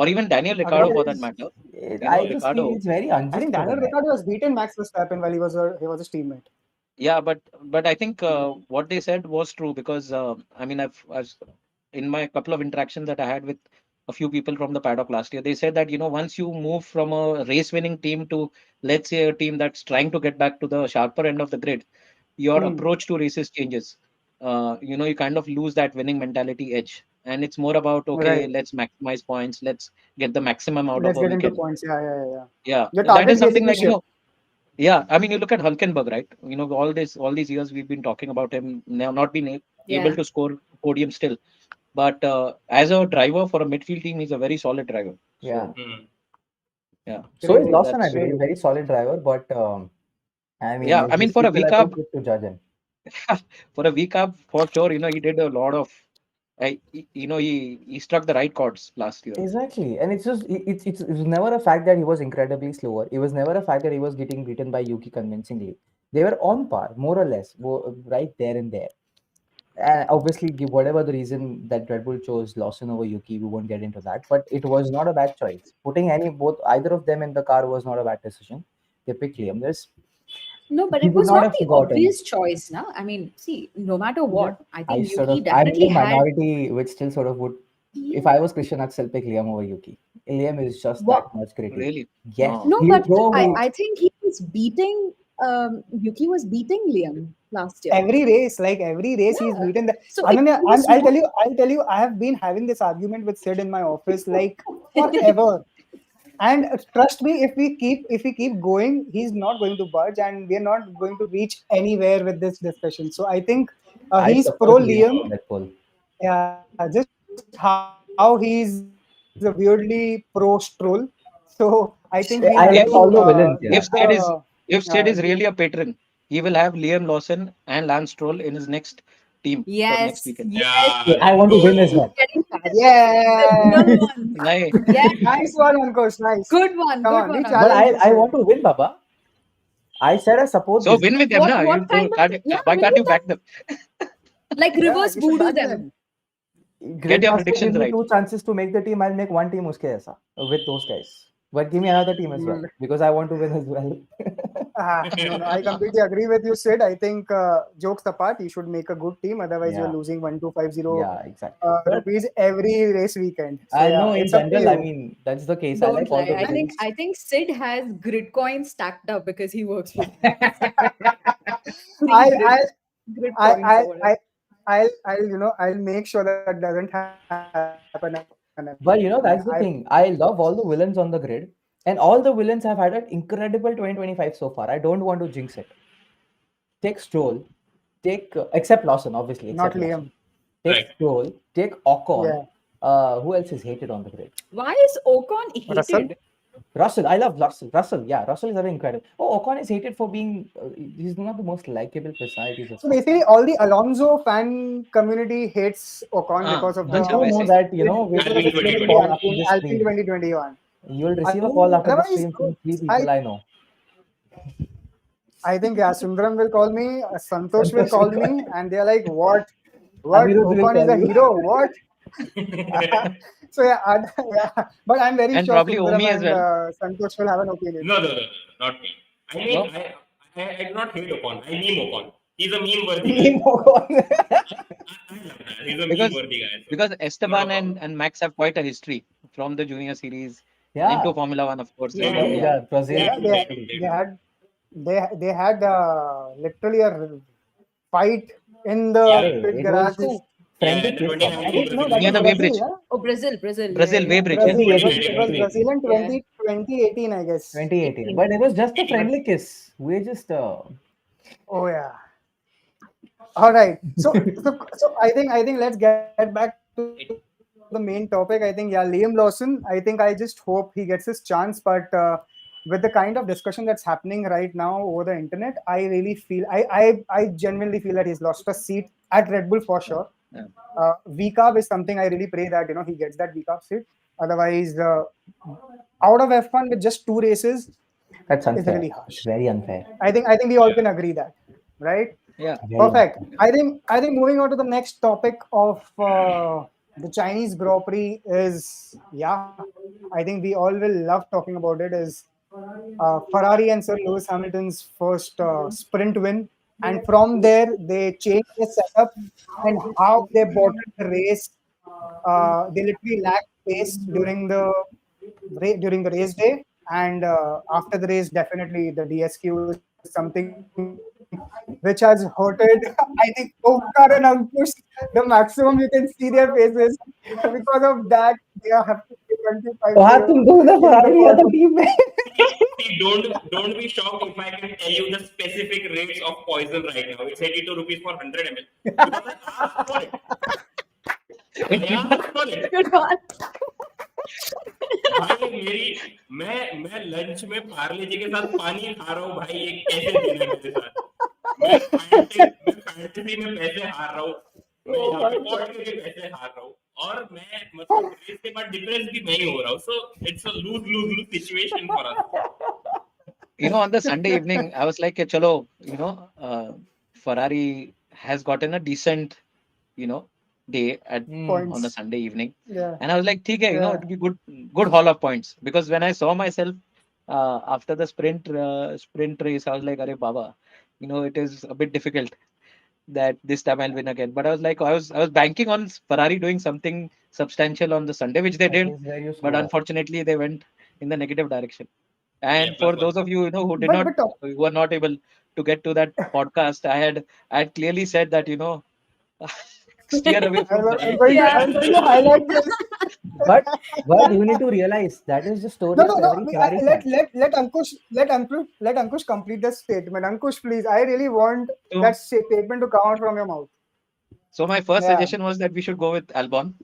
Speaker 1: or even Daniel
Speaker 3: It
Speaker 1: Ricciardo
Speaker 6: Agreed.
Speaker 1: for that
Speaker 3: is.
Speaker 1: matter.
Speaker 3: I just feel
Speaker 1: Ricciardo.
Speaker 3: it's very
Speaker 6: I
Speaker 3: unjust
Speaker 6: think
Speaker 3: for the
Speaker 6: Daniel
Speaker 3: guy.
Speaker 6: Ricciardo has beaten Max Verstappen while he was his teammate.
Speaker 1: Yeah, but I think what they said was true because I mean I've in my couple of interactions that I had with a few people from the paddock last year, they said that once you move from a race winning team to, let's say, a team that's trying to get back to the sharper end of the grid, your
Speaker 6: Hmm.
Speaker 1: approach to races changes. You kind of lose that winning mentality edge, and it's more about, okay,
Speaker 6: Right.
Speaker 1: let's maximize points, let's get the maximum out of
Speaker 6: Let's
Speaker 1: a
Speaker 6: get into
Speaker 1: weekend.
Speaker 6: points. Yeah.
Speaker 1: Yeah,
Speaker 6: Your
Speaker 1: that is
Speaker 6: targets
Speaker 1: something
Speaker 6: basically
Speaker 1: like
Speaker 6: shift.
Speaker 1: yeah, I mean, you look at Hulkenberg, right? All these years we've been talking about him now not being able
Speaker 2: Yeah.
Speaker 1: to score podium still, but as a driver for a midfield team, he's a very solid driver.
Speaker 3: Yeah.
Speaker 1: So
Speaker 5: Hmm.
Speaker 1: yeah,
Speaker 3: So is
Speaker 6: Crazy.
Speaker 1: so
Speaker 3: Lawson, I
Speaker 1: that's
Speaker 3: believe,
Speaker 6: Crazy.
Speaker 3: very solid driver, but I mean,
Speaker 1: yeah.
Speaker 3: it's
Speaker 1: I mean,
Speaker 3: just
Speaker 1: for a
Speaker 3: people are too
Speaker 1: VCAP,
Speaker 3: quick to judge him.
Speaker 1: for a VCAP, for sure, he did a lot of. He struck the right chords last year.
Speaker 3: Exactly, and it's just it was never a fact that he was incredibly slower. It was never a fact that he was getting beaten by Yuki convincingly. They were on par, more or less, right there and there. And obviously, whatever the reason that Red Bull chose Lawson over Yuki, we won't get into that. But it was not a bad choice. Putting either of them in the car was not a bad decision. They picked Liam.
Speaker 2: No, but
Speaker 3: He
Speaker 2: it
Speaker 3: would
Speaker 2: was
Speaker 3: not
Speaker 2: not
Speaker 3: have
Speaker 2: the
Speaker 3: forgotten.
Speaker 2: obvious choice now. I mean, see, no matter
Speaker 6: Yeah.
Speaker 2: what, I think Yuki
Speaker 3: I'm in the
Speaker 2: definitely had.
Speaker 3: minority, which still sort of would If I was Christian, I'd still pick Liam over Yuki. Liam is just
Speaker 2: What?
Speaker 3: that much gritty.
Speaker 1: Really?
Speaker 3: Yes,
Speaker 1: No.
Speaker 2: No,
Speaker 3: he'll
Speaker 2: but
Speaker 3: go with.
Speaker 2: I think he was beating Yuki was beating Liam last year.
Speaker 6: Every race he's
Speaker 2: Yeah.
Speaker 6: beaten.
Speaker 2: So it
Speaker 6: Ananya,
Speaker 2: was
Speaker 6: I'll tell you, I have been having this argument with Sid in my office like forever. And trust me, if we keep going, he's not going to budge, and we're not going to reach anywhere with this discussion. So I think
Speaker 3: I
Speaker 6: he's pro
Speaker 3: support Liam
Speaker 6: Liam.
Speaker 3: on that poll.
Speaker 6: Yeah, just how he's a weirdly pro Stroll. So I think he'll have to
Speaker 3: I
Speaker 1: If
Speaker 3: like
Speaker 6: lift
Speaker 3: all the
Speaker 6: the
Speaker 3: villains. Yeah,
Speaker 1: if Sid is
Speaker 6: the
Speaker 1: really a patron, he will have Liam Lawson and Lance Stroll in his next team for next
Speaker 2: yes,
Speaker 1: weekend.
Speaker 2: yes.
Speaker 5: Yeah,
Speaker 3: I
Speaker 5: let's
Speaker 3: want to win as
Speaker 5: go.
Speaker 3: well.
Speaker 2: Getting passionate. The real
Speaker 6: yeah.
Speaker 2: one.
Speaker 1: Nahi.
Speaker 2: Yes.
Speaker 6: Nice one, Ankush. Nice.
Speaker 2: Good one.
Speaker 6: Come
Speaker 2: Good
Speaker 6: on,
Speaker 2: one,
Speaker 6: we
Speaker 3: But
Speaker 6: challenge
Speaker 2: Ankush.
Speaker 6: you,
Speaker 3: I
Speaker 6: Sid.
Speaker 3: want to win, Baba. I said I support
Speaker 1: So
Speaker 3: this.
Speaker 1: win with them,
Speaker 2: What
Speaker 1: na?
Speaker 2: what kind of
Speaker 1: Can't,
Speaker 2: yeah,
Speaker 1: why
Speaker 2: win
Speaker 1: can't
Speaker 2: with
Speaker 1: you
Speaker 2: them?
Speaker 1: back them?
Speaker 2: Like
Speaker 6: Yeah,
Speaker 2: reverse
Speaker 6: you should
Speaker 2: voodoo
Speaker 6: back
Speaker 2: them.
Speaker 6: them.
Speaker 1: Get your
Speaker 3: Gridmaster
Speaker 1: predictions
Speaker 3: gave me
Speaker 1: right.
Speaker 3: two chances to make the team. I'll make one team uske aisa, with those guys. But give me another team as well
Speaker 6: Mm,
Speaker 3: because I want to win as well.
Speaker 6: no, I completely agree with you, Sid. I think jokes apart, you should make a good team. Otherwise, you're
Speaker 3: Yeah,
Speaker 6: losing 1250
Speaker 3: yeah, exactly. But
Speaker 6: rupees every race weekend. So
Speaker 3: I
Speaker 6: yeah,
Speaker 3: know in
Speaker 6: it's up to
Speaker 3: general, I
Speaker 6: you.
Speaker 3: mean, that's the case. I like
Speaker 2: Don't
Speaker 3: all
Speaker 2: lie.
Speaker 3: the villains.
Speaker 2: I think Sid has Gridcoin stacked up because he works for free
Speaker 6: I
Speaker 2: grid
Speaker 6: I
Speaker 2: grid
Speaker 6: I
Speaker 2: coins
Speaker 6: I
Speaker 2: or whatever.
Speaker 6: I I'll make sure that doesn't happen again.
Speaker 3: But that's the thing. I love all the villains on the grid, and all the villains have had an incredible 2025 so far. I don't want to jinx it. Take Stroll, take except Lawson, obviously,
Speaker 6: Not
Speaker 3: except Lawson.
Speaker 6: Liam.
Speaker 3: Take
Speaker 5: Right.
Speaker 3: Stroll, take Ocon.
Speaker 6: Yeah,
Speaker 3: Who else is hated on the grid?
Speaker 2: Why is Ocon
Speaker 6: Russell.
Speaker 2: hated?
Speaker 3: Russell, I love Russell. Russell, yeah, Russell is having incredible. Oh, Ocon is hated for being. He's not the most likable personalities of
Speaker 6: So
Speaker 3: sports.
Speaker 6: basically, all the Alonso fan community hates Ocon because of
Speaker 3: You
Speaker 1: That's
Speaker 6: the
Speaker 1: how
Speaker 3: do
Speaker 1: I
Speaker 3: know
Speaker 1: say.
Speaker 3: that, wait till
Speaker 6: because of
Speaker 3: you
Speaker 5: Alvin
Speaker 6: the
Speaker 3: receive a
Speaker 6: stupidity
Speaker 3: call
Speaker 5: 2021.
Speaker 3: after this
Speaker 6: Alpine
Speaker 3: stream.
Speaker 6: 2021.
Speaker 3: You will receive a call after this
Speaker 6: Otherwise,
Speaker 3: stream from three
Speaker 6: I
Speaker 3: people I know.
Speaker 6: I think yeah, Sundaram will call me, Santosh will
Speaker 3: Santosh will
Speaker 6: call
Speaker 3: call
Speaker 6: me,
Speaker 3: you.
Speaker 6: and they're like, "What? What?
Speaker 3: Anirudh will
Speaker 6: Ocon is
Speaker 3: call
Speaker 6: a
Speaker 3: you.
Speaker 6: hero? What?" So yeah, yeah. But I'm very
Speaker 1: And
Speaker 6: sure
Speaker 1: probably
Speaker 6: Sundaram
Speaker 1: Omi as
Speaker 6: and
Speaker 1: well.
Speaker 6: Santosh will have an opinion.
Speaker 5: No, not me. I mean,
Speaker 1: No?
Speaker 5: I do not hate Ocon. I meme Ocon. He's a meme worthy guy.
Speaker 3: Meme Ocon.
Speaker 5: I love that. He's a meme
Speaker 1: Because
Speaker 5: worthy guy. So
Speaker 1: because
Speaker 5: not a
Speaker 1: Esteban
Speaker 5: problem.
Speaker 1: and Max have quite a history from the junior series into
Speaker 3: Yeah,
Speaker 1: Formula One, of course.
Speaker 5: They
Speaker 1: So
Speaker 2: Yeah,
Speaker 5: do.
Speaker 2: yeah.
Speaker 3: yeah, Brazil
Speaker 5: They
Speaker 6: Yeah,
Speaker 5: do.
Speaker 6: they
Speaker 5: They do.
Speaker 3: especially.
Speaker 5: They
Speaker 6: they
Speaker 5: do.
Speaker 6: had they had literally a fight in the
Speaker 3: Arey,
Speaker 6: pit
Speaker 3: it was
Speaker 6: garages.
Speaker 3: just
Speaker 5: Yeah,
Speaker 3: friendly
Speaker 5: in the
Speaker 3: kiss, Baba.
Speaker 6: I
Speaker 5: 2019
Speaker 6: think no,
Speaker 5: Brazil
Speaker 6: that
Speaker 1: near
Speaker 5: Grand
Speaker 6: was
Speaker 1: the
Speaker 5: Prix.
Speaker 1: Weybridge.
Speaker 6: Brazil. Huh?
Speaker 2: Oh, Brazil. Yeah,
Speaker 1: Brazil,
Speaker 2: yeah, yeah.
Speaker 1: Weybridge, yeah.
Speaker 6: Brazil. It was
Speaker 5: 2019
Speaker 6: Brazil in
Speaker 2: Yeah.
Speaker 6: 2018, I guess.
Speaker 3: 2018.
Speaker 2: 18.
Speaker 3: But it was just a
Speaker 5: 18.
Speaker 3: friendly kiss. We just
Speaker 6: Oh yeah. All right. So I think let's get back to the main topic. I think yeah, Liam Lawson. I think I just hope he gets his chance, but with the kind of discussion that's happening right now over the internet, I really feel I genuinely feel that he's lost a seat at Red Bull for sure.
Speaker 1: Yeah. Yeah.
Speaker 6: VCAB is something I really pray that he gets that VCAB seat. Otherwise, out of F1 with just two races
Speaker 3: that's
Speaker 6: is
Speaker 3: unfair.
Speaker 6: really
Speaker 3: It's
Speaker 6: harsh.
Speaker 3: very unfair.
Speaker 6: I think we all can agree that, right?
Speaker 1: Yeah.
Speaker 3: Very
Speaker 6: Perfect.
Speaker 3: unfair.
Speaker 6: I think moving on to the next topic of the Chinese Grand Prix is yeah. I think we all will love talking about it. Is Ferrari and Sir Lewis Hamilton's first sprint win, and from there they changed the setup and how they bottled the race. They literally lacked pace during the race day, and after the race, definitely the DSQ is something which has hurted. I think Omkar and Ankush, the maximum you can see their faces because of that. They are have to pay 25
Speaker 3: तो हाँ तुम दो ना
Speaker 6: in the
Speaker 3: Ferrari या
Speaker 6: court
Speaker 3: तो
Speaker 6: of
Speaker 3: team में
Speaker 5: See, don't be shocked if I can tell you the specific rates of poison right now. It's 82 rupees for 100 ml. Because I asked for it. I asked for it.
Speaker 2: Good one.
Speaker 5: भाई मेरी मैं lunch में पार्ले जी के साथ पानी खा रहा हूँ भाई ये कैसे दिन है मेरे साथ मैं फैंटेसी में पैसे हार रहा हूँ मैं यहाँ पे पॉट के भी पैसे हार रहा हूँ और मैं मतलब रेस के बाद डिप्रेस भी नहीं हो रहा हूँ so it's a lose lose lose situation for us
Speaker 1: On the Sunday evening, I was like, chalo, Ferrari has gotten a decent, you know, day on the
Speaker 6: points.
Speaker 1: Sunday evening.
Speaker 6: Yeah,
Speaker 1: And I was like, okay,
Speaker 6: yeah.
Speaker 1: it'll be good haul of points. Because when I saw myself after the sprint race, I was like, Arey Baba, it is a bit difficult. that this time I'll win again. But I was like, I was banking on Ferrari doing something substantial on the Sunday, which they
Speaker 3: That
Speaker 1: did.
Speaker 3: is where you
Speaker 1: But
Speaker 3: screw up.
Speaker 1: unfortunately, they went in the negative direction.
Speaker 5: Yeah,
Speaker 1: And
Speaker 5: plus
Speaker 1: for
Speaker 5: one.
Speaker 1: those of you, who did
Speaker 6: But
Speaker 1: not, who were not able to get to that podcast, I had clearly said that steer away from
Speaker 6: I'm
Speaker 1: Ferrari.
Speaker 6: going to
Speaker 2: Yeah.
Speaker 6: I'm going to highlight this.
Speaker 3: But you need to realize that is the
Speaker 6: No,
Speaker 3: story
Speaker 6: no,
Speaker 3: of
Speaker 6: no.
Speaker 3: every Ferrari fan.
Speaker 6: Let Ankush complete the statement. Ankush, please. I really want that
Speaker 1: So,
Speaker 6: statement to come out from your mouth.
Speaker 1: so my first
Speaker 6: Yeah.
Speaker 1: suggestion was that we should go with Albon.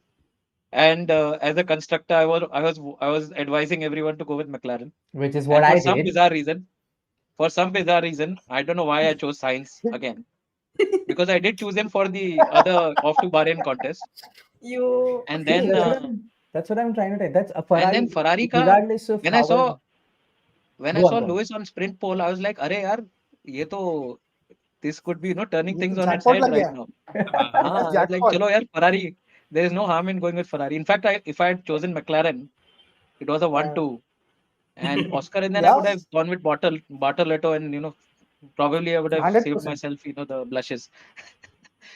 Speaker 1: And as a constructor, I was advising everyone to go with McLaren.
Speaker 3: Which is what
Speaker 1: And
Speaker 3: I did.
Speaker 1: for some bizarre reason, I don't know why I chose Science again because I did choose him for the other off to Bahrain contest.
Speaker 2: You.
Speaker 1: And
Speaker 3: See,
Speaker 1: then
Speaker 3: that's what I'm trying to tell. That's a
Speaker 1: and then
Speaker 3: Ferrari,
Speaker 1: Ferrari ka
Speaker 3: regardless of
Speaker 1: when I
Speaker 3: how.
Speaker 1: saw when I
Speaker 3: Go on,
Speaker 1: saw
Speaker 3: go on.
Speaker 1: Lewis on sprint pole, I was like, "Arey yaar, ye to this could be turning
Speaker 6: ये तो
Speaker 1: things on its
Speaker 6: jackpot
Speaker 1: head
Speaker 6: लग
Speaker 1: right
Speaker 6: गया.
Speaker 1: now."
Speaker 6: ये तो
Speaker 1: I was like,
Speaker 6: jackpot.
Speaker 1: "Chalo yaar, Ferrari. There is no harm in going with Ferrari. In fact, if I had chosen McLaren, it was a
Speaker 6: Uh,
Speaker 1: 1-2, and Oscar, and then I
Speaker 6: yeah,
Speaker 1: would have gone with Bartoletto, and probably I would have saved
Speaker 6: 100%.
Speaker 1: myself the blushes.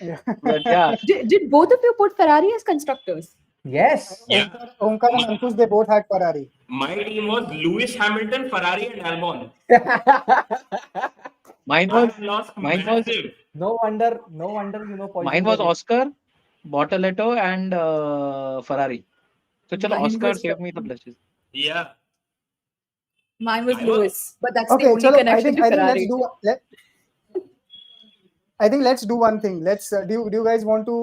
Speaker 6: Yeah.
Speaker 1: But yeah,
Speaker 2: Did both of you put Ferrari as constructors?
Speaker 3: Yes.
Speaker 5: Yeah.
Speaker 6: Omkar and Ankush, they both had Ferrari.
Speaker 5: My team was Lewis Hamilton, Ferrari, and Albon.
Speaker 1: mine
Speaker 5: I
Speaker 1: was
Speaker 5: had lost
Speaker 1: mine was
Speaker 5: massive.
Speaker 3: No wonder
Speaker 1: mine
Speaker 3: poisoned
Speaker 1: was
Speaker 3: your lips.
Speaker 1: Oscar, Bortoletto, and Ferrari. So chalo,
Speaker 2: Mine
Speaker 1: Oscar
Speaker 2: was
Speaker 1: saved me the blushes.
Speaker 5: Yeah.
Speaker 2: mine was
Speaker 5: I was
Speaker 2: Lewis, but that's the
Speaker 6: Okay,
Speaker 2: only
Speaker 6: chalo.
Speaker 2: connection to Ferrari.
Speaker 6: I think let's do one thing. Let's do you guys want to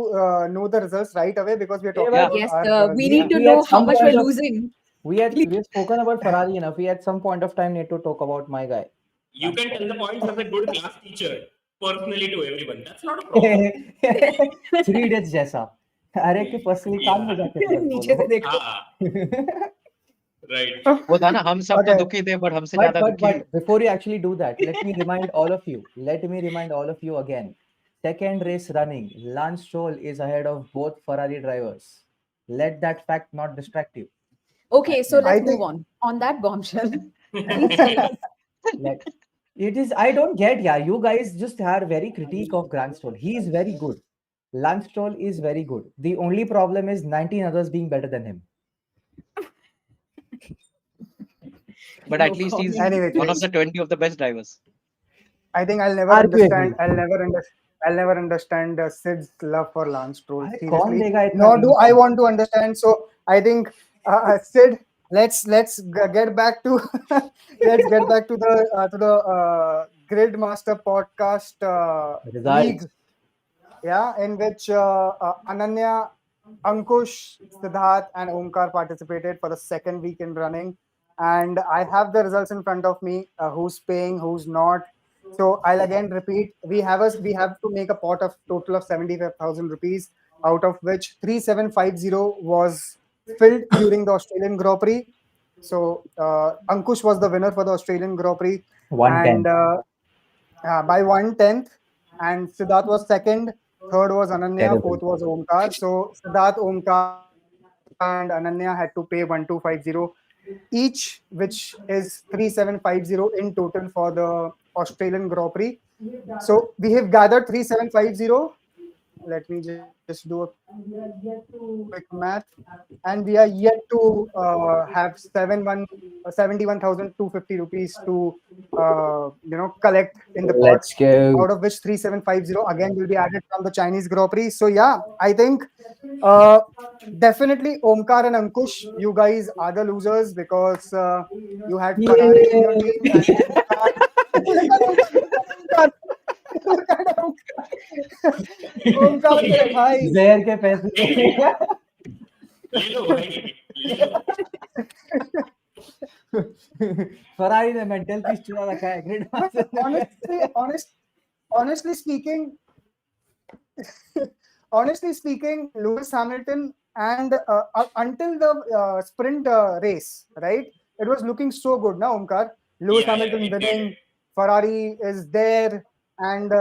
Speaker 6: know the results right away because we are
Speaker 3: Yeah,
Speaker 6: talking
Speaker 3: but
Speaker 1: Yeah,
Speaker 6: about
Speaker 2: Yes,
Speaker 6: our
Speaker 2: we
Speaker 6: league.
Speaker 2: need to
Speaker 3: we at
Speaker 2: know how
Speaker 3: some
Speaker 2: much we're
Speaker 3: point of
Speaker 2: losing.
Speaker 3: we had spoken about Ferrari enough. We at some point of time need to talk about my guy.
Speaker 5: you can tell the points as a good class teacher personally to everyone. That's not a problem.
Speaker 3: Three idiots जैसा. अरे कि personally कान में
Speaker 5: Yeah.
Speaker 3: जाके मत
Speaker 2: नीचे
Speaker 3: बोलो.
Speaker 2: से देखो.
Speaker 5: Ah, right.
Speaker 1: वो था ना हम सब तो
Speaker 6: Okay.
Speaker 1: दुखी थे but हमसे
Speaker 3: but
Speaker 1: ज्यादा
Speaker 3: but
Speaker 1: दुखी.
Speaker 3: but before you actually do that, let me remind all of you again. Second race running, Lance Stroll is ahead of both Ferrari drivers. Let that fact not distract you.
Speaker 2: Okay, so
Speaker 3: And
Speaker 6: I
Speaker 2: let's move
Speaker 6: think
Speaker 2: on. On that bombshell, please tell us.
Speaker 3: let it is. I don't get. Yeah, you guys just had very critique of Grant Stroll. He is very good. Lance Stroll is very good. The only problem is 19 others being better than him.
Speaker 1: But
Speaker 2: No
Speaker 1: at least he's
Speaker 2: comment.
Speaker 6: anyway,
Speaker 1: one of the 20 of the best drivers.
Speaker 6: I think I'll never
Speaker 3: Arguably.
Speaker 6: understand. I'll never understand Sid's love for Lance Stroll.
Speaker 3: अरे कौन
Speaker 6: Seriously,
Speaker 3: देगा इतना
Speaker 6: nor do I
Speaker 3: reason?
Speaker 6: want to understand. So I think Sid, get back to let's get back to the Grid Master podcast league.
Speaker 3: Results.
Speaker 6: Yeah, in which Ananya, Ankush, Siddharth, and Omkar participated for the second week in running. And I have the results in front of me. Who's paying, who's not. So I'll again repeat. We have to make a pot of total of 75,000 rupees, out of which 3750 was filled during the Australian Grand Prix. So Ankush was the winner for the Australian Grand Prix,
Speaker 3: 110.
Speaker 6: and by 1/10, and Siddharth was second, third was Ananya,
Speaker 3: Terrible.
Speaker 6: fourth was Omkar. So Siddharth, Omkar, and Ananya had to pay 1250 each, which is 3750 in total for the Australian Grand Prix. So we have gathered 3750. Let me just do a quick math, and we are yet to have 71,250 rupees to collect in the pot,
Speaker 3: Let's go.
Speaker 6: out of which 3750 again will be added from the Chinese Grand Prix. So yeah, I think uh, definitely Omkar and Ankush, you guys are the losers because you had Ferrari in your team, and Omkar. Look at Omkar. Omkar said hi.
Speaker 3: जहर के पैसे.
Speaker 5: ले लो भाई, ले लो.
Speaker 3: Ferrari ने mental peace चुरा रखा है ग्रिड मास्टर ने.
Speaker 6: Honestly speaking, honestly speaking, Lewis Hamilton and until the sprint race, right? It was looking so good now, Omkar. Lewis
Speaker 5: Yeah,
Speaker 6: Hamilton
Speaker 5: it
Speaker 6: winning,
Speaker 5: did.
Speaker 6: Ferrari is there, and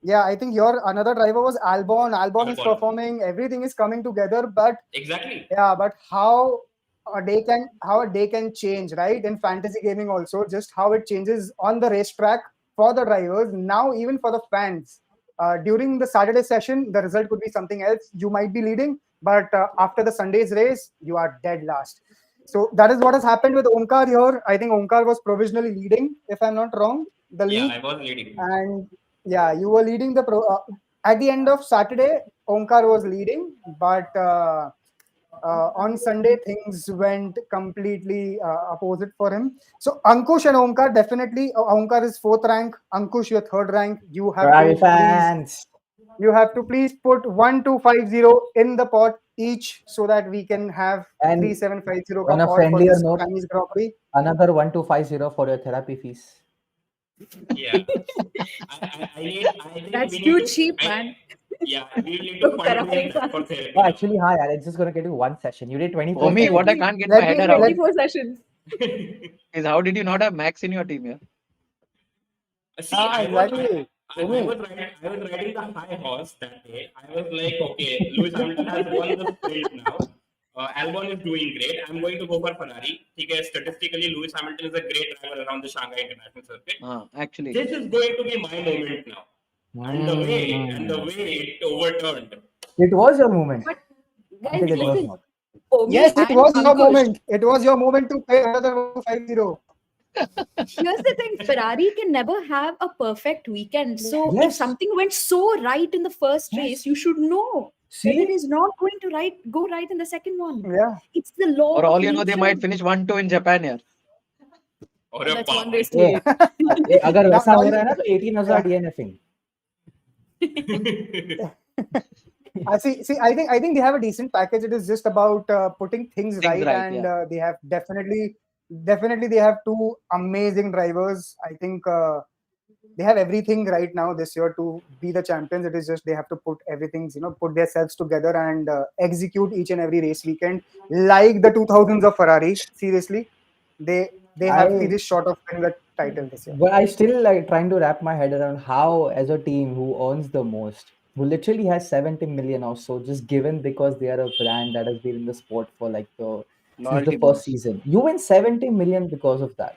Speaker 6: yeah, I think your another driver was Albon. Albon is
Speaker 5: Albon.
Speaker 6: performing, everything is coming together, but
Speaker 5: Exactly.
Speaker 6: yeah, but how a day can change, right? In fantasy gaming also, just how it changes on the racetrack for the drivers, now even for the fans. during the Saturday session, the result could be something else. You might be leading, but after the Sunday's race, you are dead last. So that is what has happened with Omkar here. I think Omkar was provisionally leading, if I'm not wrong, the
Speaker 5: Yeah,
Speaker 6: league.
Speaker 5: I was leading.
Speaker 6: And yeah, you were leading at the end of Saturday. Omkar was leading, but on Sunday things went completely opposite for him. So Ankush and Omkar definitely. Omkar is fourth rank. Ankush, your third rank.
Speaker 3: Ferrari fans.
Speaker 6: You have to please put 1250 in the pot each so that we can have
Speaker 3: And
Speaker 6: 3750 ka
Speaker 3: on a
Speaker 6: pot for
Speaker 3: friendlier
Speaker 6: this
Speaker 3: note,
Speaker 6: Chinese Grand Prix.
Speaker 3: another 1250 for your therapy fees.
Speaker 5: Yeah. I think
Speaker 2: That's
Speaker 5: we need
Speaker 2: too
Speaker 5: to.
Speaker 2: cheap, man.
Speaker 5: Yeah, we need to
Speaker 2: Therapy
Speaker 5: fundraise for
Speaker 2: time.
Speaker 5: therapy
Speaker 3: Oh,
Speaker 5: now.
Speaker 3: actually, hi, Alex. Just gonna get you one session. You did
Speaker 1: For
Speaker 3: 24
Speaker 1: me, what I
Speaker 3: sessions.
Speaker 1: can't get my
Speaker 6: Let
Speaker 1: head
Speaker 6: me
Speaker 1: around
Speaker 6: let
Speaker 2: 24 sessions.
Speaker 1: is how did you not have Max in your team here?
Speaker 5: See,
Speaker 6: exactly.
Speaker 5: I was riding the high horse that day. I was like, okay, Lewis Hamilton has won the sprint now. Albon is doing great. I'm going to go for Ferrari. Okay, statistically, Lewis Hamilton is a great driver around the Shanghai International Circuit.
Speaker 1: Actually,
Speaker 5: This is going to be my moment now. And the
Speaker 3: Hmm.
Speaker 5: way it overturned.
Speaker 3: It was your moment
Speaker 2: But guys,
Speaker 3: until
Speaker 5: It
Speaker 3: it was
Speaker 5: was.
Speaker 2: listen,
Speaker 3: not.
Speaker 2: Omi
Speaker 6: Yes, it
Speaker 2: and
Speaker 6: was your
Speaker 2: Ankush.
Speaker 6: moment. It was your moment to pay another 1250.
Speaker 2: Here's the thing, Ferrari can never have a perfect weekend. So if
Speaker 3: Yes.
Speaker 2: something went so right in the first race,
Speaker 3: Yes.
Speaker 2: you should know that it
Speaker 3: See?
Speaker 2: is not going to go right in the second one.
Speaker 6: Yeah.
Speaker 2: It's the law
Speaker 1: for
Speaker 2: of
Speaker 1: all you know, they
Speaker 2: nature.
Speaker 1: might finish 1-2 in Japan here.
Speaker 5: Or
Speaker 2: And
Speaker 5: a
Speaker 2: that's one
Speaker 5: power.
Speaker 2: race too
Speaker 3: A,
Speaker 2: late.
Speaker 3: अगर
Speaker 6: Now,
Speaker 3: वैसा
Speaker 6: now
Speaker 3: हो
Speaker 6: you,
Speaker 3: रहा है ना तो 18,000
Speaker 6: yeah.
Speaker 3: DNFing.
Speaker 6: I think they have a decent package. It is just about putting things
Speaker 1: Things
Speaker 6: right,
Speaker 1: right,
Speaker 6: and
Speaker 1: yeah.
Speaker 6: they have definitely they have two amazing drivers. I think they have everything right now this year to be the champions. It is just they have to put everything, put themselves together and execute each and every race weekend like the 2000s of Ferrari. Seriously, they have
Speaker 3: I
Speaker 6: serious shot of winning the title this year.
Speaker 3: But I still like trying to wrap my head around how, as a team who earns the most, who literally has 70 million or so, just given because they are a brand that has been in the sport for like since the
Speaker 1: Loyalty
Speaker 3: first
Speaker 1: bonus.
Speaker 3: season, you win 70 million because of that.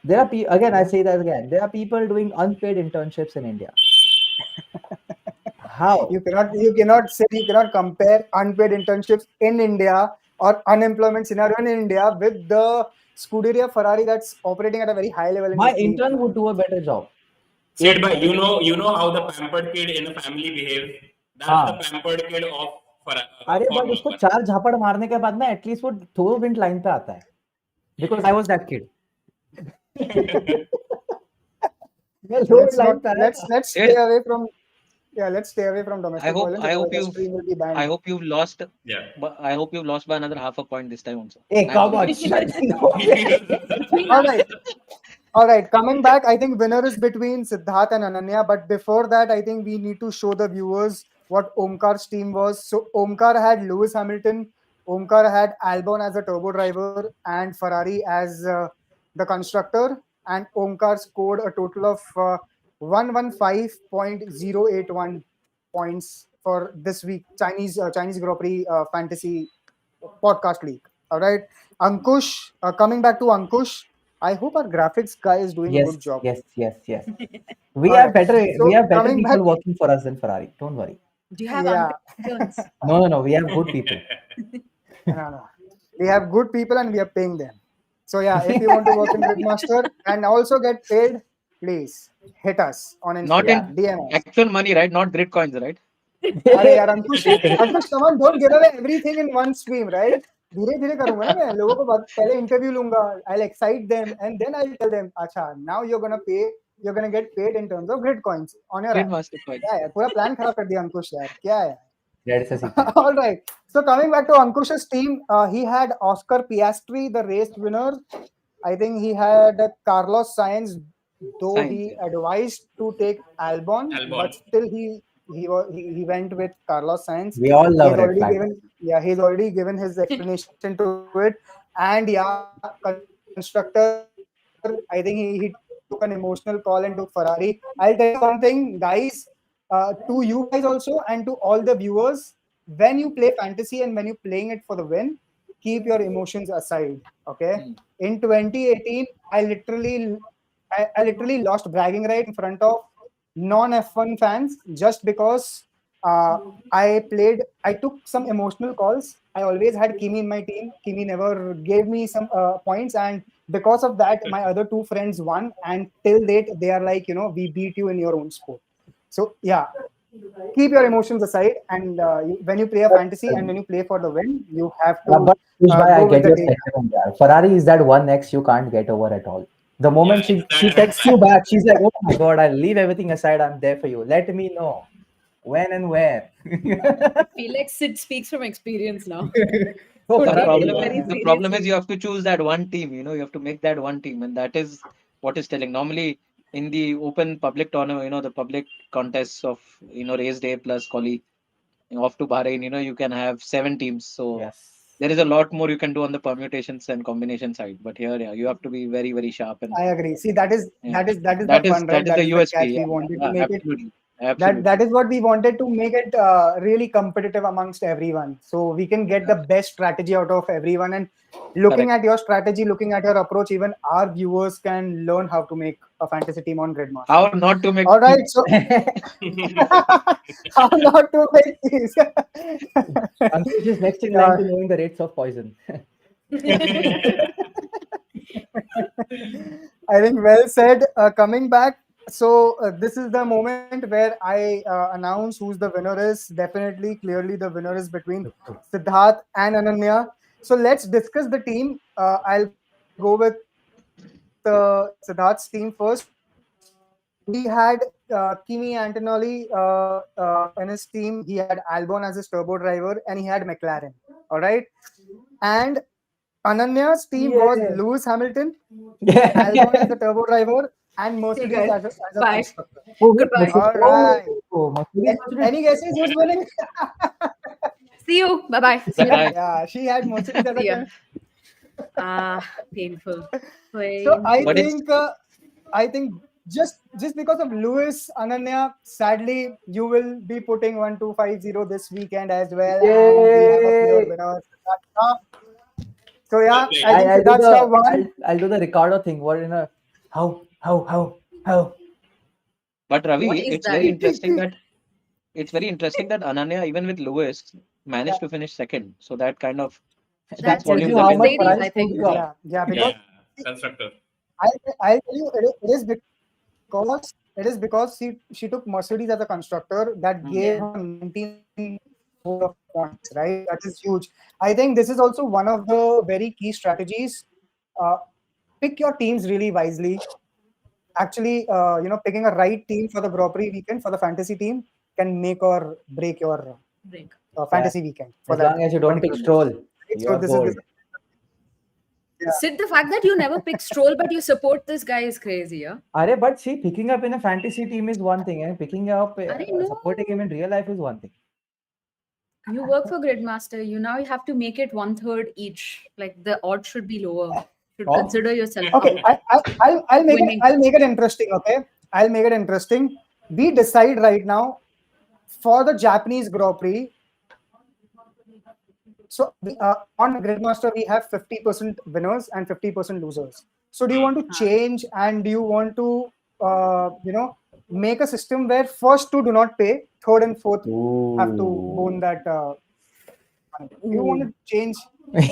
Speaker 3: There are again, I say that again. There are people doing unpaid internships in India. How?
Speaker 6: You cannot compare unpaid internships in India or unemployment scenario in India with the Scuderia Ferrari that's operating at a very high level in
Speaker 3: My
Speaker 6: Italy,
Speaker 3: intern would
Speaker 6: man.
Speaker 3: do a better job.
Speaker 5: Said by you know how the pampered kid in a family behaves. That's the
Speaker 3: हाँ.
Speaker 5: pampered kid of
Speaker 3: अरे but
Speaker 5: Formula
Speaker 3: उसको
Speaker 5: One.
Speaker 3: 4 झापड़ मारने के बाद ना at least वो 2 minute line पे आता है. Because I was that kid. मैं 2 मिनट
Speaker 6: let's
Speaker 3: लाइन
Speaker 6: not
Speaker 3: पे आया
Speaker 6: let's
Speaker 3: था.
Speaker 6: let's stay
Speaker 1: Sid,
Speaker 6: away from let's stay away from
Speaker 1: I
Speaker 6: domestic
Speaker 1: hope
Speaker 6: violence,
Speaker 1: I hope
Speaker 6: otherwise the
Speaker 1: you've
Speaker 6: stream will be
Speaker 1: I
Speaker 6: banned.
Speaker 1: hope you've lost,
Speaker 5: Yeah.
Speaker 1: but I hope you've lost by another half a point this time also.
Speaker 3: Hey,
Speaker 1: I'm
Speaker 3: come
Speaker 1: very
Speaker 3: on,
Speaker 1: sorry.
Speaker 3: shut no.
Speaker 2: Between
Speaker 6: All
Speaker 2: us,
Speaker 6: right. All right, coming back, I think winner is between Siddharth and Ananya. But before that, I think we need to show the viewers what Omkar's team was. So Omkar had Lewis Hamilton, Omkar had Albon as a turbo driver, and Ferrari as the constructor. And Omkar scored a total of 115.081 points for this week Chinese Grand Prix Fantasy Podcast League. All right, Ankush. Coming back to Ankush. I hope our graphics guy is doing a
Speaker 3: Yes,
Speaker 6: good job.
Speaker 3: yes, yes, yes. We
Speaker 6: All
Speaker 3: have
Speaker 6: right.
Speaker 3: better we
Speaker 6: So
Speaker 3: have better
Speaker 6: coming back,
Speaker 3: people working for us than Ferrari. Don't worry.
Speaker 2: do you have
Speaker 6: yeah,
Speaker 2: unpaid interns?
Speaker 3: No, no, no. We have good people.
Speaker 6: no, no. We have good people and we are paying them. So yeah, if you want to work in Gridmaster and also get paid, please hit us on
Speaker 1: Not
Speaker 3: Yeah.
Speaker 6: Instagram,
Speaker 1: in
Speaker 6: DM us.
Speaker 1: actual money, right? Not grid coins, right?
Speaker 6: अरे यार अंकुश come on, don't give away everything in one stream, right? धीरे धीरे करूंगा ना मैं लोगों को पहले इंटरव्यू लूंगा. I'll excite them and then I'll tell them अच्छा now you're gonna get paid in terms of grid coins on your
Speaker 1: Grid
Speaker 6: app.
Speaker 1: master
Speaker 6: क्या
Speaker 1: coins.
Speaker 6: है पूरा प्लान खराब कर दिया अंकुश यार क्या है.
Speaker 3: That's a secret.
Speaker 6: All right. So coming back to Ankush's team, he had Oscar Piastri, the race winner. I think he had Carlos Sainz, though
Speaker 1: Science,
Speaker 6: he
Speaker 1: yeah.
Speaker 6: advised to take Albon,
Speaker 5: Albon.
Speaker 6: but still he went with Carlos Sainz.
Speaker 3: We all
Speaker 6: He
Speaker 3: love
Speaker 6: has
Speaker 3: red
Speaker 6: already
Speaker 3: flag.
Speaker 6: given he's already given his explanation to it. And yeah, constructor, I think he took an emotional call and took Ferrari. I'll tell you one thing, guys. To you guys also and to all the viewers, when you play fantasy and when you're playing it for the win, keep your emotions aside. Okay. In
Speaker 1: Hmm.
Speaker 6: 2018, I literally lost bragging right in front of non F1 fans just because I took some emotional calls. I always had Kimi in my team. Kimi never gave me some points, and because of that, my other two friends won. And till date, they are like, we beat you in your own sport. So yeah, keep your emotions aside, and when you play a fantasy and when you play for the win, you have to
Speaker 3: But Pushbai, I
Speaker 6: go with
Speaker 3: get
Speaker 6: the
Speaker 3: your
Speaker 6: team.
Speaker 3: sentiment there. Ferrari is that one ex you can't get over at all. The
Speaker 5: Yeah,
Speaker 3: moment
Speaker 5: it's
Speaker 3: she texts you back, she's like, "Oh my god, I'll leave everything aside. I'm there for you. Let me know when and where."
Speaker 2: I feel like Sid speaks from experience now.
Speaker 3: Oh,
Speaker 2: So
Speaker 1: The
Speaker 2: take
Speaker 3: Ferrari,
Speaker 2: it
Speaker 1: problem,
Speaker 3: yeah.
Speaker 2: very
Speaker 1: the problem is
Speaker 2: seriously.
Speaker 1: you have to choose that one team. You have to make that one team, and that is what is telling. Normally, in the open public tournament, the public contests of race day plus quali off to Bahrain, you can have 7 teams. So
Speaker 3: Yes.
Speaker 1: there is a lot more you can do on the permutations and combination side. But here, yeah, you have to be very, very sharp and
Speaker 6: I agree. See, that is
Speaker 1: yeah,
Speaker 6: that is that is the
Speaker 1: that is
Speaker 6: fun, right?
Speaker 1: that is
Speaker 6: That
Speaker 1: the
Speaker 6: is the catch.
Speaker 1: USP.
Speaker 6: We
Speaker 1: Yeah,
Speaker 6: wanted to
Speaker 1: yeah,
Speaker 6: make it
Speaker 1: absolutely,
Speaker 6: that
Speaker 1: absolutely
Speaker 6: is what we wanted to make it really competitive amongst everyone, so we can get the
Speaker 1: correct.
Speaker 6: best strategy out of everyone. And looking
Speaker 1: Correct.
Speaker 6: at your strategy, looking at your approach, even our viewers can learn how to make a fantasy team on Gridmaster.
Speaker 1: How not to make
Speaker 6: All right, so how not to make these.
Speaker 3: Ankush is next in line
Speaker 6: uh,
Speaker 3: to knowing the rates of poison.
Speaker 6: I think well said. Coming back, so this is the moment where I announce who's the winner is. Definitely, clearly, the winner is between Siddharth and Ananya. So let's discuss the team. I'll go with Siddharth's team first. We had Kimi Antonelli in his team. He had Albon as his turbo driver, and he had McLaren. All right, and Ananya's team was
Speaker 3: Yeah.
Speaker 6: Lewis Hamilton, Albon as
Speaker 3: Yeah.
Speaker 6: the turbo driver, and
Speaker 2: See you
Speaker 6: Mercedes
Speaker 2: guys.
Speaker 6: as a
Speaker 2: Bye.
Speaker 6: constructor.
Speaker 3: Oh, wait,
Speaker 2: Goodbye.
Speaker 3: Mercedes.
Speaker 6: All right.
Speaker 3: Mercedes, Mercedes.
Speaker 6: Any guesses who's winning?
Speaker 2: See you. Bye bye. See you.
Speaker 1: Bye.
Speaker 6: Yeah, she had Mercedes as a
Speaker 2: See ya. Painful.
Speaker 6: so
Speaker 1: But it's
Speaker 6: I think just because of Lewis, Ananya, sadly you will be putting 1250 this weekend as well, and we have a clear
Speaker 3: Yay!
Speaker 6: winner. So yeah, I
Speaker 5: Perfect.
Speaker 6: think
Speaker 3: I'll do
Speaker 6: Siddharth Shah
Speaker 3: the
Speaker 6: won.
Speaker 3: I'll do the Ricardo thing. What in a how?
Speaker 1: but
Speaker 2: What
Speaker 1: Ravi,
Speaker 2: is that?
Speaker 1: it's very interesting that Ananya, even with Lewis,
Speaker 6: Yeah,
Speaker 1: managed to finish second. So that kind of speaks
Speaker 3: That
Speaker 2: That's
Speaker 3: tells
Speaker 1: volumes
Speaker 3: you how
Speaker 1: again.
Speaker 3: much
Speaker 2: Mercedes,
Speaker 3: Ferrari
Speaker 2: I
Speaker 3: screwed
Speaker 2: think.
Speaker 3: you up.
Speaker 6: yeah, because
Speaker 5: Yeah, constructor.
Speaker 6: I'll tell you, it is because she took Mercedes as a constructor that
Speaker 1: Mm.
Speaker 6: gave
Speaker 2: Yeah.
Speaker 6: her 19 of points, right? That is huge. I think this is also one of the very key strategies. Uh, Pick your teams really wisely. Actually, picking a right team for the Grand Prix weekend for the fantasy team can make or break your
Speaker 2: Break.
Speaker 3: Yeah.
Speaker 6: fantasy weekend for
Speaker 3: As
Speaker 6: that
Speaker 3: long as you don't pick
Speaker 6: particular race.
Speaker 3: Stroll,
Speaker 6: Right?
Speaker 3: you
Speaker 6: So
Speaker 3: are
Speaker 6: this
Speaker 3: gold.
Speaker 6: is yeah.
Speaker 2: Sid, the fact that you never pick Stroll but you support this guy is crazy, yeah?
Speaker 3: Arey, but see, picking up in a fantasy team is one thing, and picking up,
Speaker 2: Arey, no.
Speaker 3: supporting him in real life is one thing.
Speaker 2: You work for Gridmaster. You now have to make it one third each. Like the odds should be lower. Should
Speaker 3: Oh,
Speaker 2: consider yourself
Speaker 6: Okay,
Speaker 2: out. Winning.
Speaker 6: I'll make it interesting. Okay, I'll make it interesting. We decide right now for the Japanese Grand Prix. So on Gridmaster we have 50% winners and 50% losers. So do you want to
Speaker 2: Huh.
Speaker 6: change, and do you want to make a system where first two do not pay, third and fourth have to bone
Speaker 3: ooh.
Speaker 6: that money? Do you want
Speaker 2: Ooh.
Speaker 6: to change?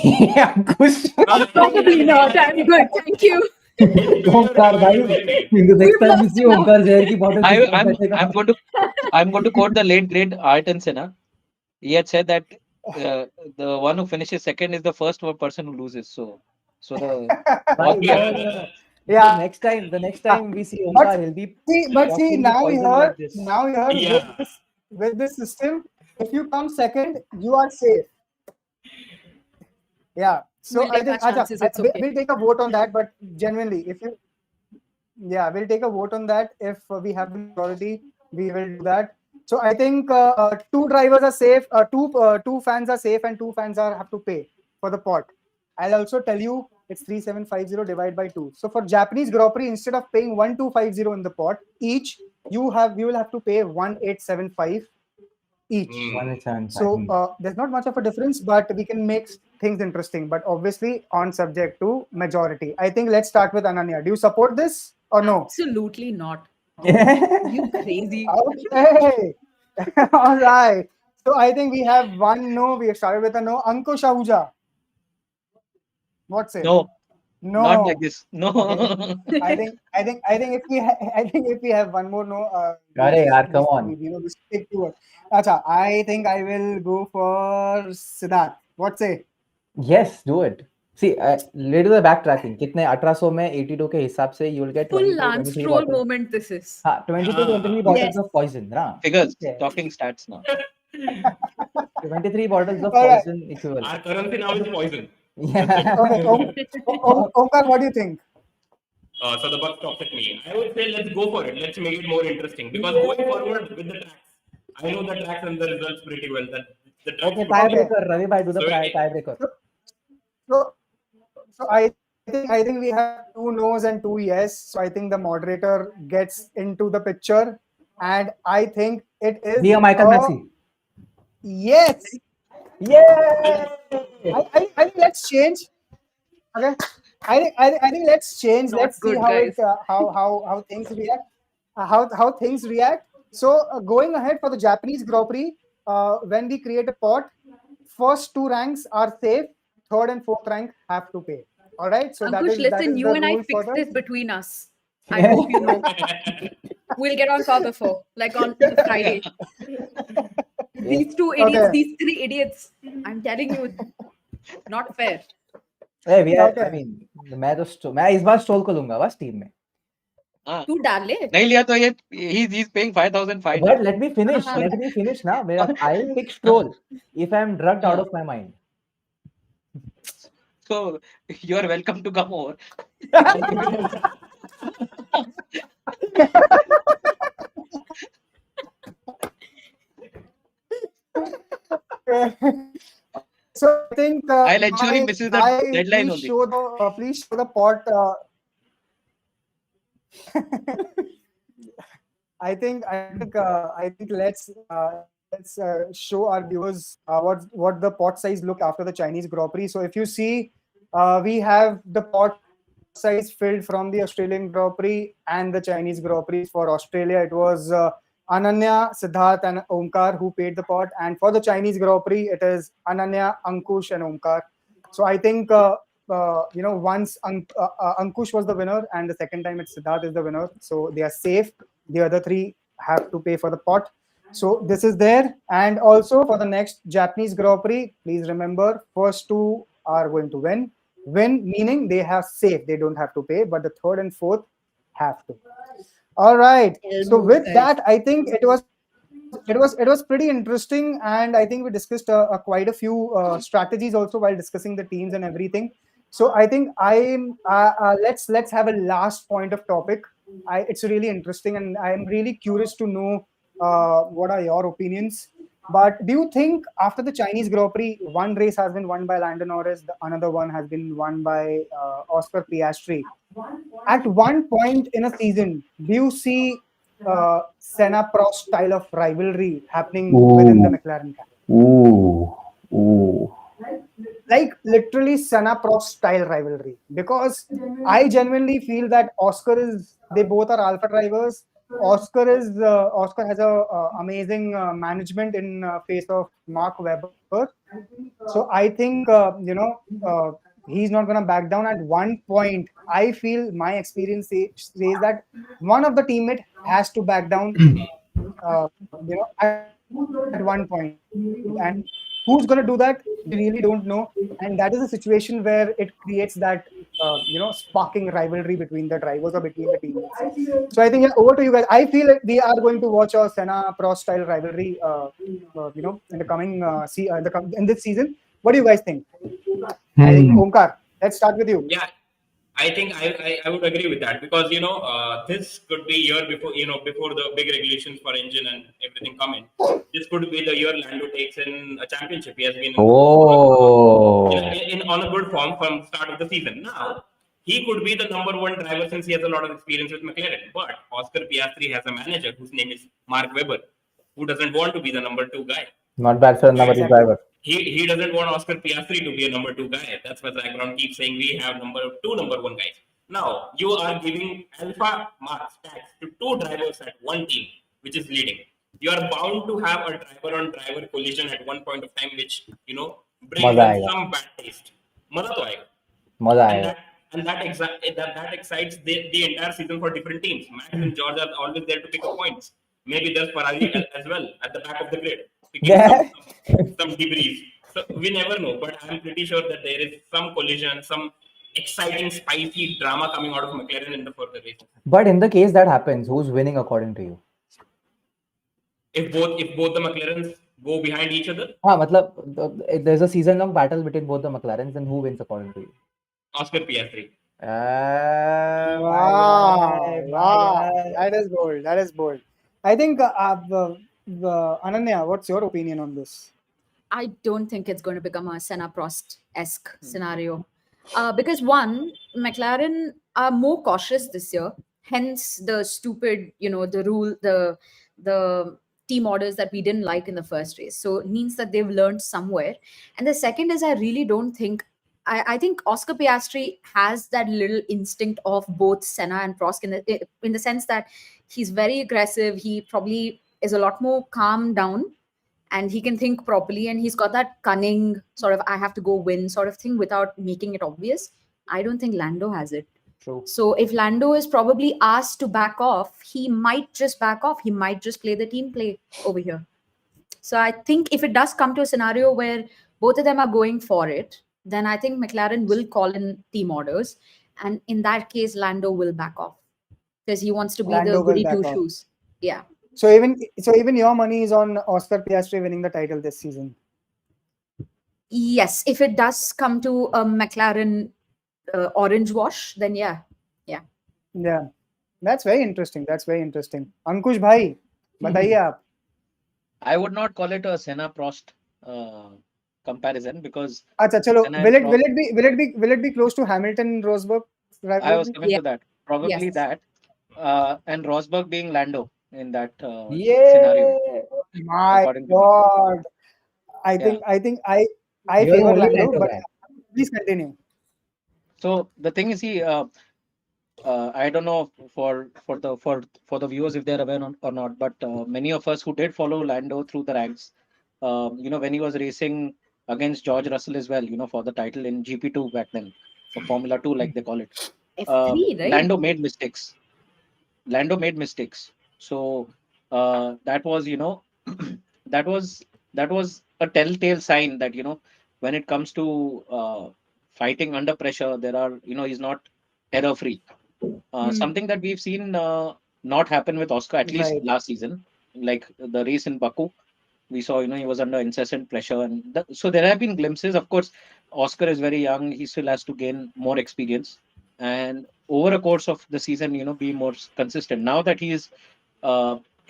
Speaker 3: Yeah, Kush.
Speaker 5: No, I think
Speaker 2: Probably not. I'm good. Thank you.
Speaker 5: do your
Speaker 3: Omkar
Speaker 5: do
Speaker 3: भाई
Speaker 5: your very right.
Speaker 3: the next
Speaker 2: We've
Speaker 3: time we
Speaker 2: lost
Speaker 3: see
Speaker 2: him now.
Speaker 3: Omkar जहर की bottle
Speaker 1: I,
Speaker 3: किसके पास
Speaker 1: I'm
Speaker 3: बैठेगा.
Speaker 1: I'm going to I'm going to quote the late great Ayrton Senna. He had said that uh, the one who finishes second is the first person who loses. So the
Speaker 3: भाई
Speaker 1: odds are
Speaker 3: the
Speaker 6: Yeah,
Speaker 3: the next time we see
Speaker 6: but
Speaker 3: Omkar, he'll be
Speaker 6: see
Speaker 3: talking the poison like this.
Speaker 6: now here
Speaker 5: Yeah.
Speaker 6: with this system, if you come second, you are safe. Yeah. So
Speaker 2: We'll
Speaker 6: I
Speaker 2: take our
Speaker 6: think Acha,
Speaker 2: chances. It's okay.
Speaker 6: we'll take a vote on that. But genuinely, if you yeah, we'll take a vote on that. If we have the majority, we will do that. So I think two drivers are safe, two fans are safe, and two fans are have to pay for the pot. I'll also tell you it's 3750 divided by two. So for Japanese Grand Prix, instead of paying 1250 in the pot each, you will have to pay 1875 each.
Speaker 5: Hmm.
Speaker 3: 175.
Speaker 6: So there's not much of a difference, but we can make things interesting. But obviously, on subject to majority. I think let's start with Ananya. Do you support this or no?
Speaker 2: Absolutely not. You crazy.
Speaker 6: Okay. All right. So I think we have one no. We have started with a no. Ankush Ahuja. What say?
Speaker 1: No, not like
Speaker 6: No.
Speaker 1: this. No.
Speaker 6: Okay. I think if we I think if we have one more no,
Speaker 3: Arey yaar, come on.
Speaker 6: we stick to it. Acha, I think I will go for Siddharth. What say?
Speaker 3: Yes, do it. See, little the backtracking. कितने 1800 में 82 के हिसाब से you will get
Speaker 2: Full
Speaker 3: 22,
Speaker 2: Lance
Speaker 3: 23
Speaker 2: Stroll
Speaker 3: bottles.
Speaker 2: moment this is.
Speaker 3: हाँ, 22, 23
Speaker 5: Ah,
Speaker 3: bottles
Speaker 2: Yes.
Speaker 3: of poison, ना?
Speaker 1: Figures,
Speaker 3: Yeah.
Speaker 1: talking stats now.
Speaker 3: 23 bottles of
Speaker 6: All right.
Speaker 3: poison equivalent.
Speaker 5: our currency now is poison.
Speaker 3: Yeah.
Speaker 6: Okay. Omkar, what do you think?
Speaker 5: So the buck stops at me. I would say let's go for it. Let's make it more interesting because going forward with the tracks, I know the tracks and the results pretty well. That the tracks
Speaker 3: Okay,
Speaker 5: could
Speaker 6: Okay.
Speaker 3: tiebreaker. Ravi bhai, do the
Speaker 5: So
Speaker 3: tiebreaker.
Speaker 6: So I think we have two no's and two yes. So I think the moderator gets into the picture, and I think it is
Speaker 3: Be a Michael
Speaker 6: a
Speaker 3: Messi.
Speaker 6: yes.
Speaker 3: Yay!
Speaker 6: I think let's change. Okay. I think let's change.
Speaker 2: Not
Speaker 6: Let's see
Speaker 2: good,
Speaker 6: how it
Speaker 2: guys.
Speaker 6: how things react. How things react. So going ahead for the Japanese Grand Prix, when we create a pot, first two ranks are safe. Third and fourth rank have to pay. All right. So that
Speaker 2: Ankush,
Speaker 6: is
Speaker 2: listen, you
Speaker 6: the
Speaker 2: and I
Speaker 6: rule for
Speaker 2: fixed this
Speaker 6: the.
Speaker 2: between us. I hope you know. We'll get on top before, like on the Friday. These two idiots,
Speaker 6: Okay.
Speaker 2: these three idiots. I'm telling you, not fair.
Speaker 3: Hey, we are, I
Speaker 6: Okay.
Speaker 3: mean, मैं इस बार stall को लूंगा बस team में.
Speaker 1: हाँ,
Speaker 2: तू डाल ले.
Speaker 1: नहीं लिया तो ये he's paying 5,000 fine.
Speaker 3: But let me finish.
Speaker 2: हाँ.
Speaker 3: Let me finish now. I'll pick Stroll if I'm drugged out
Speaker 1: हाँ.
Speaker 3: of my mind.
Speaker 1: So you are welcome to come over.
Speaker 6: So I think
Speaker 1: I'll ensure he misses the deadline
Speaker 6: please
Speaker 1: only.
Speaker 6: show the pot. I think let's show our viewers what the pot size looked after the Chinese Grand Prix. So if you see, we have the pot size filled from the Australian Grand Prix and the Chinese Grand Prix. For Australia, it was Ananya, Siddharth, and Omkar who paid the pot, and for the Chinese Grand Prix, it is Ananya, Ankush, and Omkar. So I think once Ankush was the winner, and the second time it's Siddharth is the winner, so they are safe. The other three have to pay for the pot. So this is there, and also for the next Japanese Grand Prix, please remember first two are going to win. Win meaning they have safe, they don't have to pay, but the third and fourth have to. All right. So
Speaker 2: Elbows,
Speaker 6: with
Speaker 2: guys.
Speaker 6: that, I think it was pretty interesting, and I think we discussed quite a few strategies also while discussing the teams and everything. So I think I'm let's have a last point of topic. It's really interesting, and I'm really curious to know what are your opinions. But do you think after the Chinese Grand Prix, one race has been won by Lando Norris, the another one has been won by Oscar Piastri? At one point in a season, do you see Senna Prost style of rivalry happening within the McLaren camp?
Speaker 3: Ooh.
Speaker 6: Like literally Senna Prost style rivalry. Because I genuinely feel that they both are alpha drivers. Oscar has a amazing management in face of Mark Webber. So I think he's not gonna back down. At one point, I feel my experience says that one of the teammate has to back down. At one point, and who's gonna do that? We really don't know, and that is a situation where it creates that sparking rivalry between the drivers or between the teammates. So I think over to you guys. I feel like we are going to watch a Senna Prost style rivalry, in the coming in this season. What do you guys think? I think Omkar, let's start with you.
Speaker 5: Yeah, I think I would agree with that because this could be year before before the big regulations for engine and everything come in. This could be the year Lando takes in a championship. He has been in on a good form from start of the season. Now he could be the number one driver since he has a lot of experience with McLaren. But Oscar Piastri has a manager whose name is Mark Webber, who doesn't want to be the number two guy.
Speaker 3: Not bad for a number two
Speaker 6: Exactly.
Speaker 3: driver.
Speaker 5: He doesn't want Oscar Piastri to be a number two guy. That's what Zach Brown keeps saying. We have number one guys. Now you are giving alpha marks tags to two drivers at one team, which is leading. You are bound to have a driver-on-driver collision at one point of time, which brings
Speaker 3: मजा
Speaker 5: in
Speaker 3: आएगा.
Speaker 5: some bad taste. मजा तो आएगा.
Speaker 3: मजा
Speaker 5: and
Speaker 3: आएगा.
Speaker 5: that that excites the entire season for different teams. Max and George are always there to pick up points. Maybe there's Ferrari as well at the back of the grid, picking
Speaker 3: Yeah.
Speaker 5: some debris. So we never know, but I'm pretty sure that there is some collision, some exciting, spicy drama coming out of McLaren in the further races.
Speaker 3: But in the case that happens, who's winning according to you?
Speaker 5: If both the McLarens go behind each other,
Speaker 3: हाँ मतलब there's a season long battle between both the McLarens, and who wins according to you?
Speaker 5: Oscar Piastri.
Speaker 3: My
Speaker 6: Wow,
Speaker 3: guy, my
Speaker 6: wow,
Speaker 3: guy.
Speaker 6: that is bold. That is bold. I think, Ananya, what's your opinion on this?
Speaker 2: I don't think it's going to become a Senna Prost esque scenario. Because one, McLaren are more cautious this year. Hence the stupid, the rule, the team orders that we didn't like in the first race. So it means that they've learned somewhere. And the second is I really don't think I think Oscar Piastri has that little instinct of both Senna and Prost in the sense that he's very aggressive. He probably is a lot more calm down and he can think properly, and he's got that cunning sort of I have to go win sort of thing without making it obvious. I don't think Lando has it.
Speaker 3: True.
Speaker 2: So if Lando is probably asked to back off, he might just back off. He might just play the team play over here. So I think if it does come to a scenario where both of them are going for it, then I think McLaren will call in team orders, and in that case Lando will back off because he wants to be the
Speaker 6: Lando will
Speaker 2: goody
Speaker 6: back
Speaker 2: two
Speaker 6: off.
Speaker 2: shoes. Yeah.
Speaker 6: So even your money is on Oscar Piastri winning the title this season.
Speaker 2: Yes, if it does come to a McLaren orange wash, then yeah.
Speaker 6: Yeah, that's very interesting. That's very interesting. Ankush bhai, बताइए आप.
Speaker 1: I would not call it a Senna Prost comparison because
Speaker 6: अच्छा चलो,
Speaker 1: Senna
Speaker 6: will
Speaker 1: and
Speaker 6: it will
Speaker 1: Prost,
Speaker 6: it be will it be will it be close to Hamilton Rosberg
Speaker 1: I was
Speaker 6: rivalry?
Speaker 1: coming
Speaker 2: Yeah.
Speaker 1: to that. Probably
Speaker 2: Yes.
Speaker 1: that. And Rosberg being Lando in that scenario,
Speaker 3: Yeah.
Speaker 6: My
Speaker 1: according to me.
Speaker 6: God, I
Speaker 1: Yeah.
Speaker 6: think I
Speaker 3: You're
Speaker 6: favor
Speaker 3: only
Speaker 6: Lando,
Speaker 3: Lando
Speaker 6: but
Speaker 3: guy.
Speaker 6: please continue.
Speaker 1: So the thing is, I don't know for the viewers if they're aware or not, but many of us who did follow Lando through the ranks, when he was racing against George Russell as well, for the title in GP2 back then, for Formula 2, like they call it.
Speaker 2: F3, right?
Speaker 1: Lando made mistakes. Lando made mistakes. So that was, that was that was a telltale sign that when it comes to fighting under pressure, there are he's not error free. Something that we've seen not happen with Oscar at least
Speaker 6: Right.
Speaker 1: last season, like the race in Baku. We saw he was under incessant pressure, and so there have been glimpses. Of course, Oscar is very young; he still has to gain more experience, and over a course of the season, be more consistent. Now that he is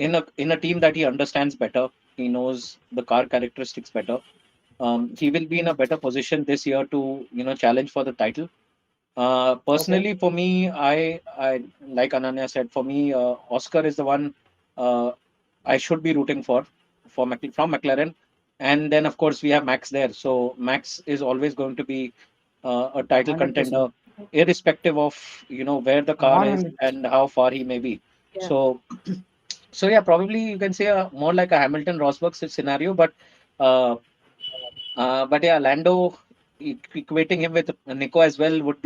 Speaker 1: in a team that he understands better, he knows the car characteristics better. He will be in a better position this year to challenge for the title.
Speaker 6: Okay.
Speaker 1: Personally, for me, I like Ananya said. For me, Oscar is the one I should be rooting from McLaren, and then of course we have Max there. So Max is always going to be a title
Speaker 6: 100%.
Speaker 1: contender, irrespective of where the car is
Speaker 6: 100%.
Speaker 1: and how far he may be.
Speaker 2: Yeah.
Speaker 1: So yeah, probably you can say more like a Hamilton Rosberg scenario, but yeah, Lando equating him with Nico as well would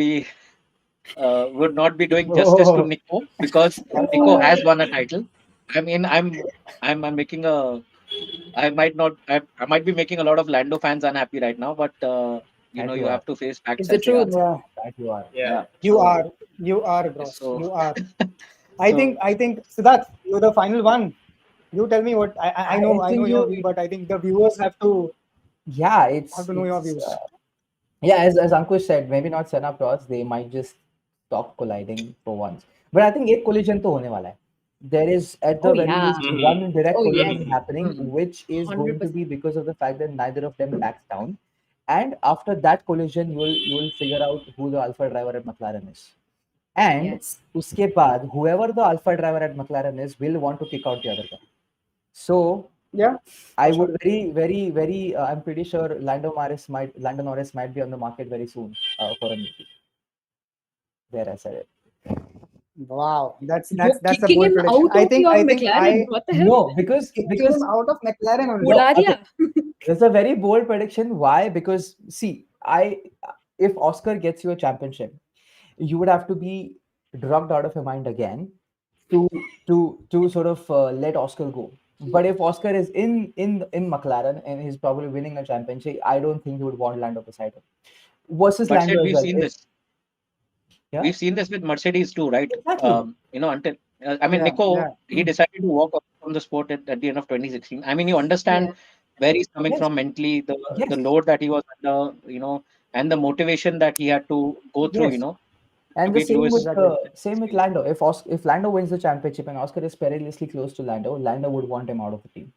Speaker 1: not be doing justice to
Speaker 3: Oh.
Speaker 1: Nico because Nico has won a title. I mean, I'm making a I might not I might be making a lot of Lando fans unhappy right now, but
Speaker 3: That
Speaker 1: you
Speaker 3: you are.
Speaker 1: have to face facts
Speaker 2: It's the
Speaker 1: as they are.
Speaker 2: truth.
Speaker 6: Yeah,
Speaker 3: That you are.
Speaker 1: Yeah.
Speaker 6: you
Speaker 1: So
Speaker 6: are. You are, bros.
Speaker 1: so
Speaker 6: You are.
Speaker 1: so
Speaker 6: I think Siddharth, you're the final one. You tell me what I know. I know
Speaker 3: think
Speaker 6: your view, but I think the viewers have to
Speaker 3: yeah, it's
Speaker 6: know your
Speaker 3: it's
Speaker 6: views.
Speaker 3: yeah, as Ankush said, maybe not Senna Prost, they might just stop colliding for once. But I think एक collision तो होने वाला है. There is at the
Speaker 2: Oh
Speaker 3: very
Speaker 2: yeah.
Speaker 3: least one direct
Speaker 2: Oh yes.
Speaker 3: collision happening, which is going to
Speaker 2: 100%.
Speaker 3: be because of the fact that neither of them backs down. And after that collision, you will figure out who the alpha driver at McLaren is. And
Speaker 2: Yes.
Speaker 3: उसके बाद whoever the alpha driver at McLaren is will want to kick out the other guy. So
Speaker 6: Yeah,
Speaker 3: I
Speaker 6: for
Speaker 3: would
Speaker 6: sure.
Speaker 3: very I'm pretty sure Lando Norris might be on the market very soon for a movie. There, I said it.
Speaker 6: Wow,
Speaker 2: You're
Speaker 6: that's a
Speaker 2: kicking
Speaker 6: bold
Speaker 2: him
Speaker 6: prediction.
Speaker 2: out of your
Speaker 6: I think
Speaker 2: McLaren.
Speaker 6: I
Speaker 2: What the hell?
Speaker 3: No,
Speaker 6: kicking him
Speaker 3: because
Speaker 6: out of McLaren only.
Speaker 3: no,
Speaker 2: Uda
Speaker 3: okay.
Speaker 2: diya.
Speaker 3: That's a very bold prediction. Why? Because see, I if Oscar gets you a championship, you would have to be drugged out of your mind again to to sort of let Oscar go. But if Oscar is in McLaren and he's probably winning a championship, I don't think he would want Lando beside him. Versus
Speaker 1: But Sid,
Speaker 3: Lando as well. Yeah,
Speaker 1: we've seen this with Mercedes too, right?
Speaker 3: exactly.
Speaker 1: Until I mean,
Speaker 6: Yeah,
Speaker 1: Nico,
Speaker 6: yeah,
Speaker 1: he decided to walk away from the sport at the end of 2016. I mean, you understand
Speaker 2: Yeah.
Speaker 1: where he's coming
Speaker 3: Yes,
Speaker 1: from mentally, the
Speaker 3: yes,
Speaker 1: load that he was under, and the motivation that he had to go through,
Speaker 3: yes.
Speaker 1: to
Speaker 3: And the
Speaker 1: beat Lewis.
Speaker 6: exactly.
Speaker 3: same with Lando. If Lando wins the championship and Oscar is perilously close to Lando, Lando would want him out of the team.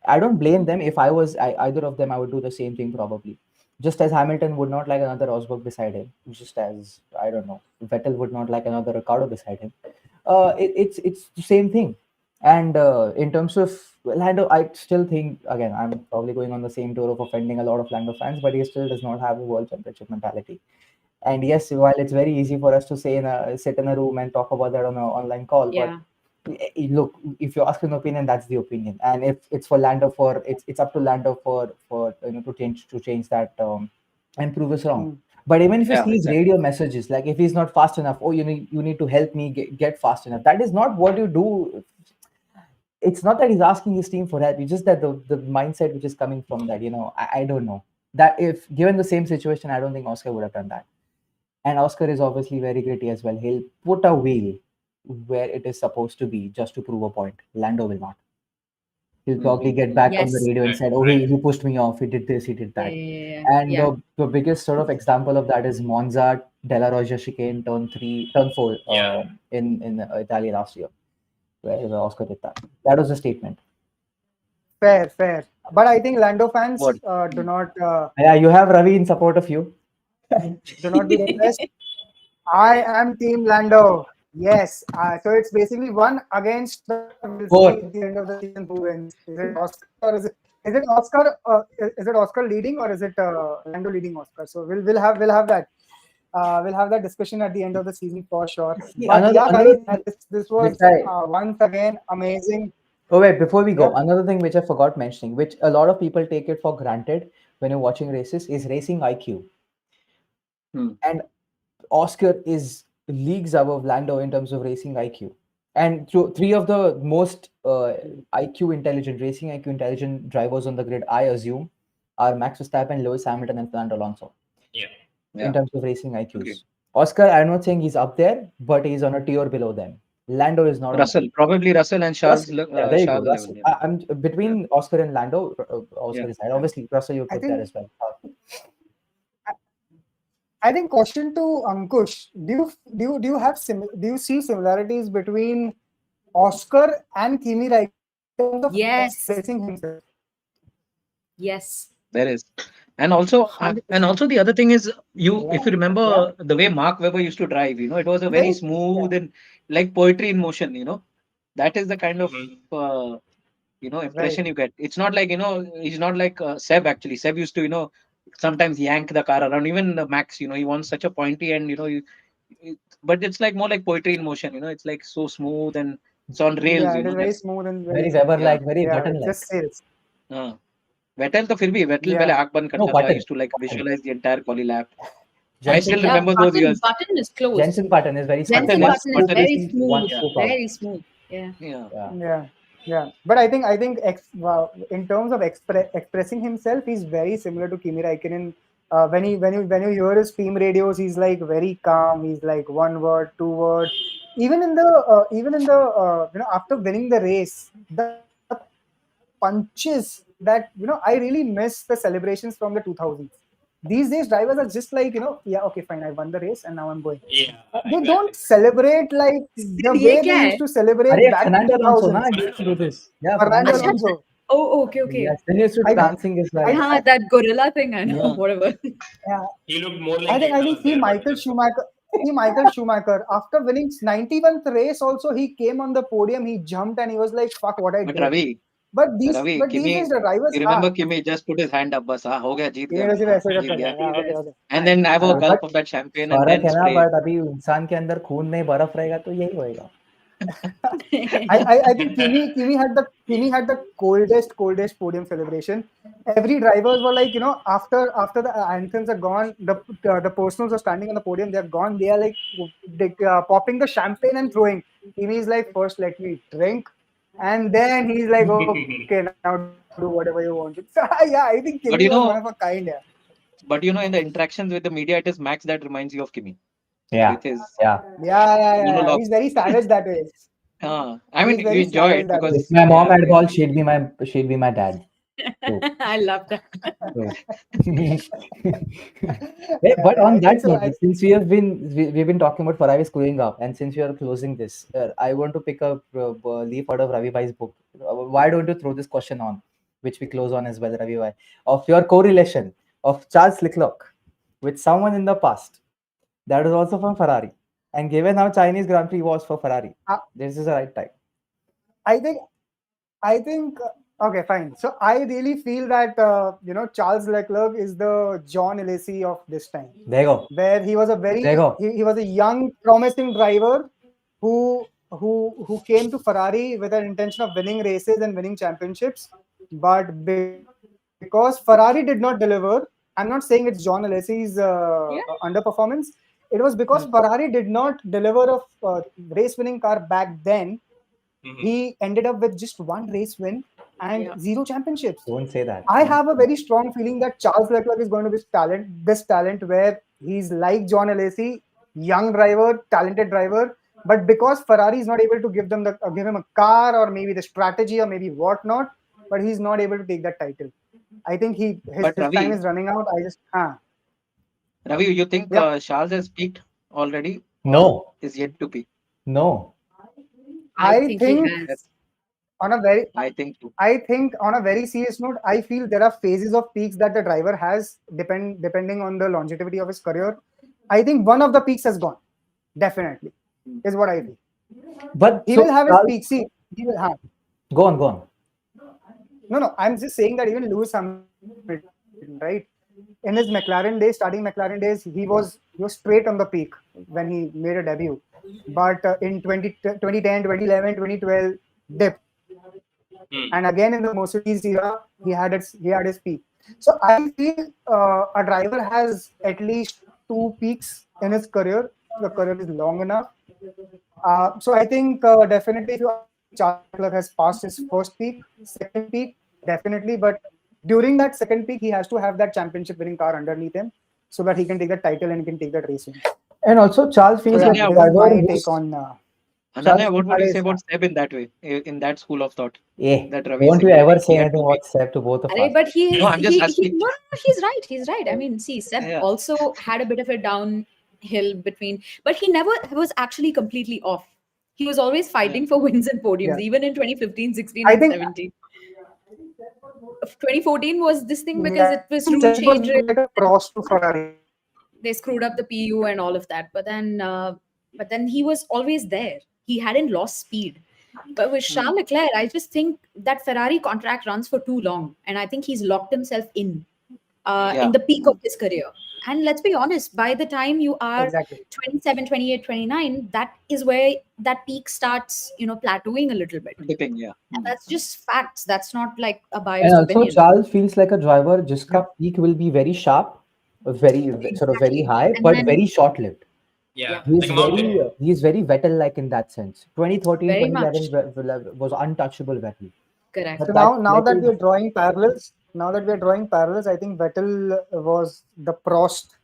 Speaker 3: I don't blame them. If I was either of them, I would do the same thing probably. Just as Hamilton would not like another Rosberg beside him, just as I don't know, Vettel would not like another Ricardo beside him. It's the same thing. And in terms of Lando, I still think again I'm probably going on the same tour of offending a lot of Lando fans, but he still does not have a world championship mentality. And yes, while it's very easy for us to say sit in a room and talk about that on an online call, but
Speaker 2: Yeah.
Speaker 3: look, if you ask an opinion, that's the opinion. And if it's for Lando, it's up to Lando for to change that and prove us wrong.
Speaker 6: Mm.
Speaker 3: But even if you
Speaker 1: Yeah,
Speaker 3: see his
Speaker 1: exactly.
Speaker 3: radio messages, like if he's not fast enough, oh, you need to help me get fast enough. That is not what you do. It's not that he's asking his team for help. It's just that the mindset which is coming from that. I don't know that if given the same situation, I don't think Oscar would have done that. And Oscar is obviously very gritty as well. He'll put a wheel where it is supposed to be just to prove a point. Lando will not. He'll
Speaker 1: Hmm.
Speaker 3: probably get back on the
Speaker 2: Yes.
Speaker 3: radio and
Speaker 5: Right,
Speaker 3: said, "Oh,
Speaker 5: right.
Speaker 3: he pushed me off. He did this. He did
Speaker 2: Yeah.
Speaker 3: that."
Speaker 2: Yeah.
Speaker 3: And
Speaker 2: Yeah.
Speaker 3: the biggest sort of example of that is Monza Della Roja chicane turn four
Speaker 5: Yeah.
Speaker 3: in Italy last year, where Oscar did that. That was a statement.
Speaker 6: Fair, fair. But I think Lando fans
Speaker 1: What?
Speaker 6: do
Speaker 1: Hmm.
Speaker 6: not
Speaker 3: Yeah, you have Ravi in support of you.
Speaker 6: do not be depressed. I am Team Lando. Yes. So it's basically one against four. We'll see at
Speaker 3: Four.
Speaker 6: the end of the season who wins. Is it Oscar or is it Oscar? Is it Oscar leading or is it Lando leading Oscar? So we'll have that. We'll have that discussion at the end of the season for sure.
Speaker 3: See,
Speaker 6: But yeah,
Speaker 3: another
Speaker 6: guys,
Speaker 3: thing
Speaker 6: this
Speaker 3: which
Speaker 6: was
Speaker 3: I
Speaker 6: once again amazing.
Speaker 3: Oh wait, before we go,
Speaker 6: Yeah.
Speaker 3: another thing which I forgot mentioning, which a lot of people take it for granted when you're watching races, is racing IQ.
Speaker 1: Hmm.
Speaker 3: And Oscar is leagues above Lando in terms of racing IQ. And three of the most racing IQ intelligent drivers on the grid, I assume, are Max Verstappen, Lewis Hamilton, and Fernando Alonso
Speaker 5: Yeah.
Speaker 3: in
Speaker 1: Yeah.
Speaker 3: terms of racing
Speaker 1: Okay.
Speaker 3: IQs. Oscar, I'm not saying he's up there, but he's on a tier below them. Lando is not on that.
Speaker 1: Probably Russell and
Speaker 3: Russell, yeah, there you go.
Speaker 1: Charles level.
Speaker 3: Russell.
Speaker 1: Yeah.
Speaker 3: I'm
Speaker 1: Yeah.
Speaker 3: between Oscar and Lando.
Speaker 1: Yeah.
Speaker 3: Oscar is high. Obviously, Russell you
Speaker 6: I
Speaker 3: put there
Speaker 6: think
Speaker 3: as well.
Speaker 6: I think question to Ankush. Do you see similarities between Oscar and Kimi Räikkönen in terms of
Speaker 2: Yes.
Speaker 6: expressing himself?
Speaker 2: Yes.
Speaker 1: There is. And also the other thing is, if you
Speaker 6: Yeah.
Speaker 1: remember the way Mark Webber used to drive, it was a very
Speaker 6: Very
Speaker 1: smooth
Speaker 6: yeah.
Speaker 1: and like poetry in motion. That is the kind of
Speaker 5: Mhm.
Speaker 1: impression
Speaker 6: Right.
Speaker 1: you get. It's not like, he's not like Seb actually. Seb used to, sometimes yank the car around. Even Max, he wants such a pointy and, but it's like more like poetry in motion. It's like so smooth and it's on rails.
Speaker 6: Yeah, it is very
Speaker 1: That's,
Speaker 6: smooth and
Speaker 3: Very
Speaker 6: very
Speaker 3: Weber
Speaker 1: yeah.
Speaker 3: like, very
Speaker 6: yeah.
Speaker 3: Button
Speaker 6: It
Speaker 3: like.
Speaker 6: just sails.
Speaker 1: हाँ. Vettel तो फिर भी Vettel पहले
Speaker 6: Yeah.
Speaker 1: आंख बंद
Speaker 3: No,
Speaker 1: करता था.
Speaker 3: Button.
Speaker 1: Used to like
Speaker 3: Button.
Speaker 1: visualize the entire quali lap. I
Speaker 3: Jensen,
Speaker 1: still
Speaker 2: Yeah.
Speaker 1: remember those years.
Speaker 2: Button is close.
Speaker 3: Jensen Button is very smooth.
Speaker 2: Jensen
Speaker 1: Button is
Speaker 2: Button is
Speaker 1: Button is
Speaker 2: very
Speaker 3: One
Speaker 2: smooth.
Speaker 1: yeah,
Speaker 3: stroke out.
Speaker 2: Very smooth. Yeah.
Speaker 1: yeah.
Speaker 3: Yeah.
Speaker 6: Yeah. Yeah. But I think in terms of expressing himself, he's very similar to Kimi Räikkönen. When you hear his team radios, he's like very calm. He's like one word, two word. Even in the after winning the race, the punches that I really miss the celebrations from the 2000s. These days, drivers are just like yeah, okay, fine, I won the race and now I'm going.
Speaker 5: Yeah.
Speaker 6: They
Speaker 5: Exactly.
Speaker 6: don't celebrate like the
Speaker 2: ये
Speaker 6: way
Speaker 2: क्या
Speaker 6: they
Speaker 2: है?
Speaker 6: used to celebrate
Speaker 3: Arey,
Speaker 6: back in
Speaker 3: Fernando Alonso, na,
Speaker 6: 2000s.
Speaker 3: he used to do this. Yeah,
Speaker 6: Fernando
Speaker 3: Fernando
Speaker 2: अच्छा.
Speaker 3: Alonso.
Speaker 6: Alonso.
Speaker 2: Oh, okay, okay.
Speaker 3: Yes, then he used to do
Speaker 6: I think
Speaker 3: dancing as well.
Speaker 2: हाँ, that gorilla thing, I know.
Speaker 1: Yeah.
Speaker 2: Whatever.
Speaker 6: yeah,
Speaker 5: He looked more
Speaker 6: I
Speaker 5: like
Speaker 6: think
Speaker 5: Data was
Speaker 6: see
Speaker 5: there, but
Speaker 6: Michael Schumacher. See Michael Schumacher after winning 91st race also he came on the podium, he jumped and he was like, fuck what I
Speaker 1: But
Speaker 6: did.
Speaker 1: Ravi, Ravi,
Speaker 6: but these days
Speaker 1: Kimi,
Speaker 6: the drivers
Speaker 1: you
Speaker 6: are.
Speaker 1: remember Kimi just put his hand up, bas, हाँ, हो गया, जीत
Speaker 6: You
Speaker 1: गया
Speaker 6: know,
Speaker 1: मैं, हाँ,
Speaker 6: ऐसे
Speaker 1: जीत
Speaker 6: करता
Speaker 1: गया.
Speaker 6: है. Yeah, okay, okay.
Speaker 1: And then have a
Speaker 3: but
Speaker 1: gulp of that champagne and
Speaker 3: फर्क
Speaker 1: then
Speaker 3: है ना,
Speaker 1: spray.
Speaker 3: बट अभी इंसान के अंदर खून नहीं बर्फ रहेगा तो यही होएगा.
Speaker 6: I think Kimi had the coldest podium celebration. Every drivers were like, after the anthems are gone, the personals are standing on the podium. They're gone. They are like popping the champagne and throwing. Kimi is like, first let me drink, and then he's like, okay, now do whatever you want. So, yeah, I think Kimi was one of a
Speaker 1: But
Speaker 6: kind. Yeah.
Speaker 1: in the interactions with the media, it is Max that reminds you of Kimi
Speaker 3: Yeah,
Speaker 1: with his
Speaker 3: yeah.
Speaker 6: Yeah.
Speaker 1: monologue.
Speaker 6: He's very savage that way.
Speaker 1: I
Speaker 6: He's
Speaker 1: mean, you
Speaker 6: very
Speaker 1: enjoy
Speaker 6: savage
Speaker 1: it
Speaker 6: that
Speaker 3: If
Speaker 6: way.
Speaker 1: because,
Speaker 3: my mom
Speaker 1: yeah,
Speaker 3: had
Speaker 1: yeah.
Speaker 3: called, she'd be my dad. So,
Speaker 2: I love that.
Speaker 3: so. Hey, but
Speaker 6: I
Speaker 3: on
Speaker 6: think
Speaker 3: that
Speaker 6: so.
Speaker 3: note, since we've been talking about Ferrari screwing up, and since we are closing this, I want to pick up leaf out of Ravi Bhai's book. Why don't you throw this question on, which we close on as well, Ravi Bhai, of your correlation of Charles Leclerc with someone in the past that was also from Ferrari, and given how Chinese Grand Prix was for Ferrari,
Speaker 6: Uh,
Speaker 3: this is the right time.
Speaker 6: I think I think okay, fine. So I really feel that Charles Leclerc is the John Alesi of this time,
Speaker 3: There you go.
Speaker 6: where he was a
Speaker 3: There you go.
Speaker 6: he was a young, promising driver who came to Ferrari with an intention of winning races and winning championships, but because Ferrari did not deliver. I'm not saying it's John Alesi's
Speaker 2: Yeah.
Speaker 6: underperformance. It was because
Speaker 1: Hmm.
Speaker 6: Ferrari did not deliver a race winning car back then. He ended up with just one race win and
Speaker 2: Yeah.
Speaker 6: zero championships.
Speaker 3: Don't say that.
Speaker 6: I have a very strong feeling that Charles Leclerc is going to be this talent where he's like John Alesi, young driver, talented driver, but because Ferrari is not able to give him a car or maybe the strategy or maybe whatnot, but he's not able to take that title. I think
Speaker 1: But
Speaker 6: his time is running out.
Speaker 1: Ravi, you think
Speaker 6: Yeah.
Speaker 1: Charles has peaked already or
Speaker 3: No,
Speaker 1: is yet to peak?
Speaker 3: no.
Speaker 2: I
Speaker 6: I
Speaker 2: think he
Speaker 6: think
Speaker 2: has.
Speaker 6: on a very
Speaker 1: I think too.
Speaker 6: I think on a very serious note, I feel there are phases of peaks that the driver has depending on the longevity of his career. I think one of the peaks has gone. Definitely, is what I feel.
Speaker 3: But
Speaker 6: He
Speaker 3: so
Speaker 6: will have his
Speaker 3: Charles,
Speaker 6: peak. See, he will have.
Speaker 3: go on, go on.
Speaker 6: No. I'm just saying that even Lewis Hamilton, right? In his McLaren days, starting McLaren days, he was straight on the peak when he made a debut. But in 2010, 2011, 2012, dipped. And again in the Mercedes era, he had his peak. So I feel a driver has at least two peaks in his career. The career is long enough. So I think definitely, if you ask me, Charles Leclerc has passed his first peak, second peak, definitely. But during that second peak, he has to have that championship winning car underneath him so that he can take that title and he can take that racing.
Speaker 3: And also, Charles
Speaker 6: So
Speaker 3: feels
Speaker 6: yeah,
Speaker 3: like
Speaker 1: Ananya,
Speaker 3: a
Speaker 6: this is
Speaker 3: driver
Speaker 6: my take
Speaker 3: who's
Speaker 6: on.
Speaker 3: Charles.
Speaker 1: Ananya, what would you say
Speaker 6: Race.
Speaker 1: about Seb in that way, in that school of thought
Speaker 3: Eh,
Speaker 1: that Ravi is
Speaker 3: don't you
Speaker 1: saying? You
Speaker 3: ever
Speaker 1: think he
Speaker 3: say
Speaker 1: had
Speaker 3: anything
Speaker 1: to
Speaker 3: about
Speaker 1: peak?
Speaker 3: Seb to both of
Speaker 2: Arey,
Speaker 3: us.
Speaker 2: but
Speaker 1: No, I'm just
Speaker 2: he
Speaker 1: asking.
Speaker 2: no, he's right. He's right. I mean, see, Seb
Speaker 1: Yeah.
Speaker 2: also had a bit of a downhill between, but he never was actually completely off. He was always
Speaker 1: Yeah.
Speaker 2: fighting for wins and podiums,
Speaker 6: Yeah,
Speaker 2: even in 2015, 16,
Speaker 6: I
Speaker 2: and
Speaker 6: think
Speaker 2: 17. 2014 was this thing because it
Speaker 6: yeah, I
Speaker 2: was
Speaker 6: think
Speaker 2: rule
Speaker 6: Seb was
Speaker 2: change.
Speaker 6: more like a cross to Ferrari.
Speaker 2: They screwed up the PU and all of that. But then he was always there. He hadn't lost speed. But with
Speaker 1: Hmm.
Speaker 2: Charles Leclerc, I just think that Ferrari contract runs for too long, and I think he's locked himself in
Speaker 1: Yeah.
Speaker 2: the peak of his career. And let's be honest, by the time you are
Speaker 6: Exactly.
Speaker 2: 27, 28, 29, that is where that peak starts, plateauing a little bit.
Speaker 1: Dipping. Yeah.
Speaker 2: And
Speaker 1: Hmm.
Speaker 2: that's just facts. That's not like a
Speaker 3: And
Speaker 2: biased
Speaker 3: also,
Speaker 2: opinion.
Speaker 3: Charles feels like a driver. Jiska
Speaker 6: Yeah.
Speaker 3: peak will be very sharp, very sort of very
Speaker 2: Exactly.
Speaker 3: high,
Speaker 2: And
Speaker 3: but
Speaker 2: then,
Speaker 3: very short-lived.
Speaker 2: yeah,
Speaker 5: Yeah, like a mountain.
Speaker 3: He's very Vettel-like in that sense. 2013,
Speaker 2: very
Speaker 3: 2011
Speaker 2: much
Speaker 3: was untouchable Vettel.
Speaker 2: correct.
Speaker 3: But
Speaker 6: So
Speaker 3: that
Speaker 6: now that we
Speaker 3: Vettel,
Speaker 6: are drawing parallels, I think Vettel was the Prost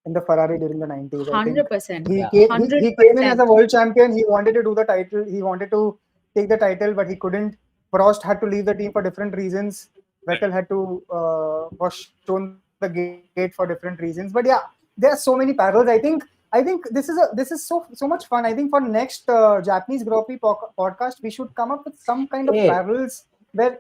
Speaker 6: in the Ferrari during the 90s. I think
Speaker 2: 100%.
Speaker 3: yeah.
Speaker 6: he came in as a
Speaker 2: 100%.
Speaker 6: world champion. He wanted to do the title. He wanted to take the title, but he couldn't. Prost had to leave the team for different reasons. Vettel had to was shown the gate for different reasons. But yeah, there are so many parallels. I think this is so much fun. I think for next Japanese Grand Prix podcast, we should come up with some kind of
Speaker 3: Hey,
Speaker 6: parallels where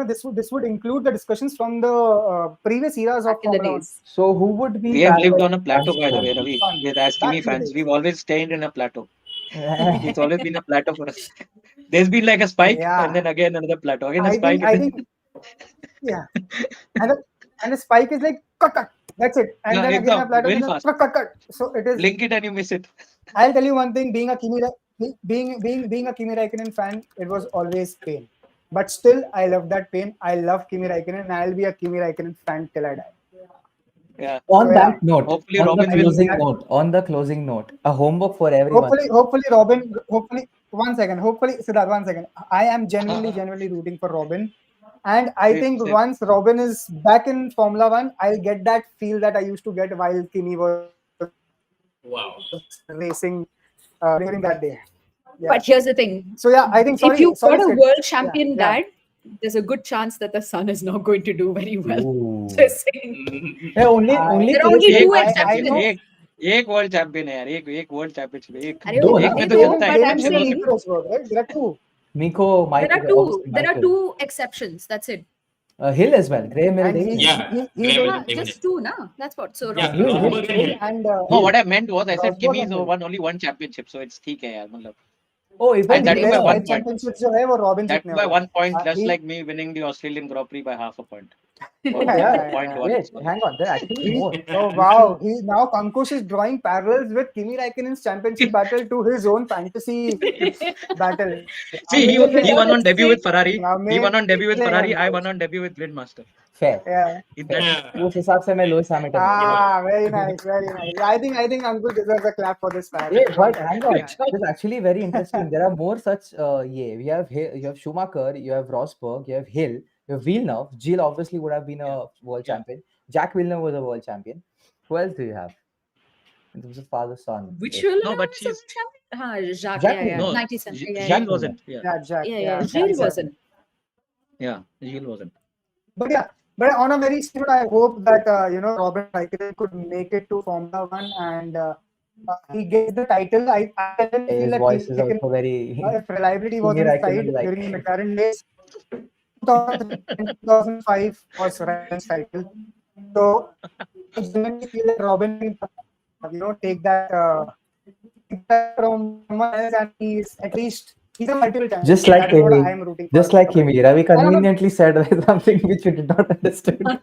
Speaker 6: this would include the discussions from the previous eras
Speaker 2: Back
Speaker 6: of
Speaker 2: in the
Speaker 6: Formula One.
Speaker 2: days.
Speaker 3: so who would
Speaker 1: We
Speaker 3: be
Speaker 1: have lived on
Speaker 3: parallel
Speaker 1: a plateau, by the
Speaker 3: transport?
Speaker 1: way,
Speaker 6: That would be
Speaker 1: Ravi.
Speaker 6: fun.
Speaker 1: With as
Speaker 6: Back
Speaker 1: Kimi
Speaker 6: to the
Speaker 1: fans,
Speaker 6: days.
Speaker 1: we've always stayed in a plateau. It's always been a plateau for us. There's been like a spike and
Speaker 6: Yeah,
Speaker 1: then again another plateau, again a
Speaker 6: I
Speaker 1: spike
Speaker 6: think
Speaker 1: and
Speaker 6: I
Speaker 1: then
Speaker 6: think yeah, and the spike is like cut cut. That's it, and
Speaker 1: yeah,
Speaker 6: then again a
Speaker 1: ekdam,
Speaker 6: plateau,
Speaker 1: very
Speaker 6: then a
Speaker 1: fast.
Speaker 6: cut cut cut. So it is.
Speaker 1: Blink it and you miss it.
Speaker 6: I'll tell you one thing: being a Kimi Räikkönen fan, it was always pain. But still, I love that pain. I love Kimi Räikkönen, and I'll be a Kimi Räikkönen fan till I die.
Speaker 1: Yeah.
Speaker 6: So
Speaker 3: On
Speaker 6: yeah,
Speaker 3: that note,
Speaker 1: Hopefully Robin
Speaker 6: I think
Speaker 1: will.
Speaker 6: that
Speaker 3: on the closing note, a homework for everyone.
Speaker 6: hopefully Robin. Hopefully, one second. Hopefully, Siddharth, one second. I am
Speaker 1: Uh,
Speaker 6: genuinely rooting for Robin, and I
Speaker 1: same,
Speaker 6: think
Speaker 1: same.
Speaker 6: once Robin is back in Formula One, I'll get that feel that I used to get while Kimi was
Speaker 5: Wow.
Speaker 6: racing during that day.
Speaker 2: But
Speaker 6: Yeah.
Speaker 2: here's the thing:
Speaker 6: So yeah, I think
Speaker 2: if
Speaker 6: sorry,
Speaker 2: you've got
Speaker 6: sorry,
Speaker 2: a
Speaker 6: Sid.
Speaker 2: world
Speaker 6: Yeah,
Speaker 2: champion
Speaker 6: yeah.
Speaker 2: dad, there's a good chance that the son is not going to do very well.
Speaker 3: Ooh.
Speaker 2: Just saying.
Speaker 3: Yeah, only
Speaker 2: There are
Speaker 3: case
Speaker 2: only
Speaker 3: में
Speaker 1: एक
Speaker 2: two
Speaker 1: world
Speaker 3: I
Speaker 1: champion
Speaker 3: know
Speaker 2: exceptions.
Speaker 1: एक world champion है यार एक एक world championship एक
Speaker 2: अरे
Speaker 3: दो ना
Speaker 2: होंगे
Speaker 1: एक में तो
Speaker 2: तो,
Speaker 1: चलता है
Speaker 2: but I'm
Speaker 1: एक्सेप्शन हो
Speaker 2: saying
Speaker 1: सकता
Speaker 6: Right? There are two.
Speaker 3: Miko, Mike, obviously
Speaker 2: there are
Speaker 3: Michael,
Speaker 2: two exceptions. That's it.
Speaker 3: Hill as well. Graham Hill,
Speaker 6: And
Speaker 3: देख लेंगे.
Speaker 6: he's
Speaker 5: Graham
Speaker 6: only
Speaker 2: Huh,
Speaker 5: and David.
Speaker 2: just two, na? That's what. So
Speaker 5: Yeah,
Speaker 3: Hill,
Speaker 2: Rosberg.
Speaker 3: Hill,
Speaker 5: Rosberg and
Speaker 6: Hill
Speaker 5: Hill.
Speaker 6: and
Speaker 1: no
Speaker 3: Hill.
Speaker 1: what I meant was I said
Speaker 6: Rosberg
Speaker 1: Kimmy's
Speaker 6: and Hill.
Speaker 1: won only one championship so it's ठीक है यार मतलब
Speaker 3: Oh,
Speaker 1: and
Speaker 3: even
Speaker 1: that
Speaker 6: The
Speaker 1: too
Speaker 3: Hill
Speaker 1: by
Speaker 6: best
Speaker 3: है.
Speaker 1: one
Speaker 6: five
Speaker 1: point
Speaker 6: championships जो है वो robin
Speaker 1: that too
Speaker 6: जीतने
Speaker 1: by
Speaker 6: वाला
Speaker 1: 1 point just
Speaker 6: है.
Speaker 1: like me winning the Australian Grand Prix by half a point or
Speaker 6: Yeah,
Speaker 1: point
Speaker 6: yeah,
Speaker 1: point
Speaker 6: yeah.
Speaker 1: one
Speaker 3: Wait,
Speaker 1: sorry
Speaker 3: hang on. There are actually
Speaker 6: He,
Speaker 3: more.
Speaker 6: oh wow, he now Ankush is drawing parallels with Kimi Räikkönen's championship battle to his own fantasy battle.
Speaker 1: see
Speaker 6: Amazing,
Speaker 1: he
Speaker 2: You're
Speaker 1: won on
Speaker 2: just
Speaker 1: debut with
Speaker 2: saying
Speaker 1: Ferrari he won on debut with
Speaker 6: amazing,
Speaker 1: Ferrari I
Speaker 6: Ankush.
Speaker 1: won on debut with Grandmaster
Speaker 3: Fair.
Speaker 6: Yeah.
Speaker 1: in
Speaker 3: Fair.
Speaker 1: that
Speaker 3: उस हिसाब से मैं Lewis Hamilton हूँ.
Speaker 5: Yeah.
Speaker 6: Ah, very nice, very nice. I think Ankush deserves a clap for this fact.
Speaker 3: Yeah,
Speaker 6: No
Speaker 3: but
Speaker 6: doubt.
Speaker 3: hang on.
Speaker 6: Yeah.
Speaker 3: It's actually very interesting. There are more such. Yeah, you have Schumacher, you have Rosberg, you have Hill, you have Villeneuve. Gilles obviously would have been a world
Speaker 1: yeah
Speaker 3: champion. Jack Villeneuve was a world champion. Who else do you have in terms of father son?
Speaker 2: which will
Speaker 1: no but
Speaker 2: was a
Speaker 1: she's
Speaker 2: champion? Jacques,
Speaker 3: Jack
Speaker 2: yeah.
Speaker 1: no
Speaker 3: Villeneuve.
Speaker 2: 97. Yeah, yeah.
Speaker 1: Gilles
Speaker 3: Jack Villeneuve.
Speaker 1: wasn't yeah
Speaker 6: Yeah, Jack.
Speaker 2: Yeah.
Speaker 6: Yeah,
Speaker 2: Gilles
Speaker 6: 97.
Speaker 2: wasn't.
Speaker 1: yeah Gilles wasn't
Speaker 6: But yeah, but on a very serious note, I hope that Robin Raikkonen could make it to Formula One and he gets the title. I genuinely feel
Speaker 3: His
Speaker 6: that Kimi
Speaker 3: voice is
Speaker 6: Raikkonen,
Speaker 3: also very
Speaker 6: if reliability was
Speaker 3: Kimi
Speaker 6: inside
Speaker 3: Räikkönen like.
Speaker 6: during the McLaren days, 2003 and 2005 was Raikkonen's title. So I genuinely feel that Robin can, take that from someone else, and he's a multiple champion.
Speaker 3: Just like
Speaker 6: That is what I
Speaker 3: Kimi.
Speaker 6: am rooting for.
Speaker 3: Just like Kimi. Ravi
Speaker 6: And on a
Speaker 3: conveniently said something which you did not understand.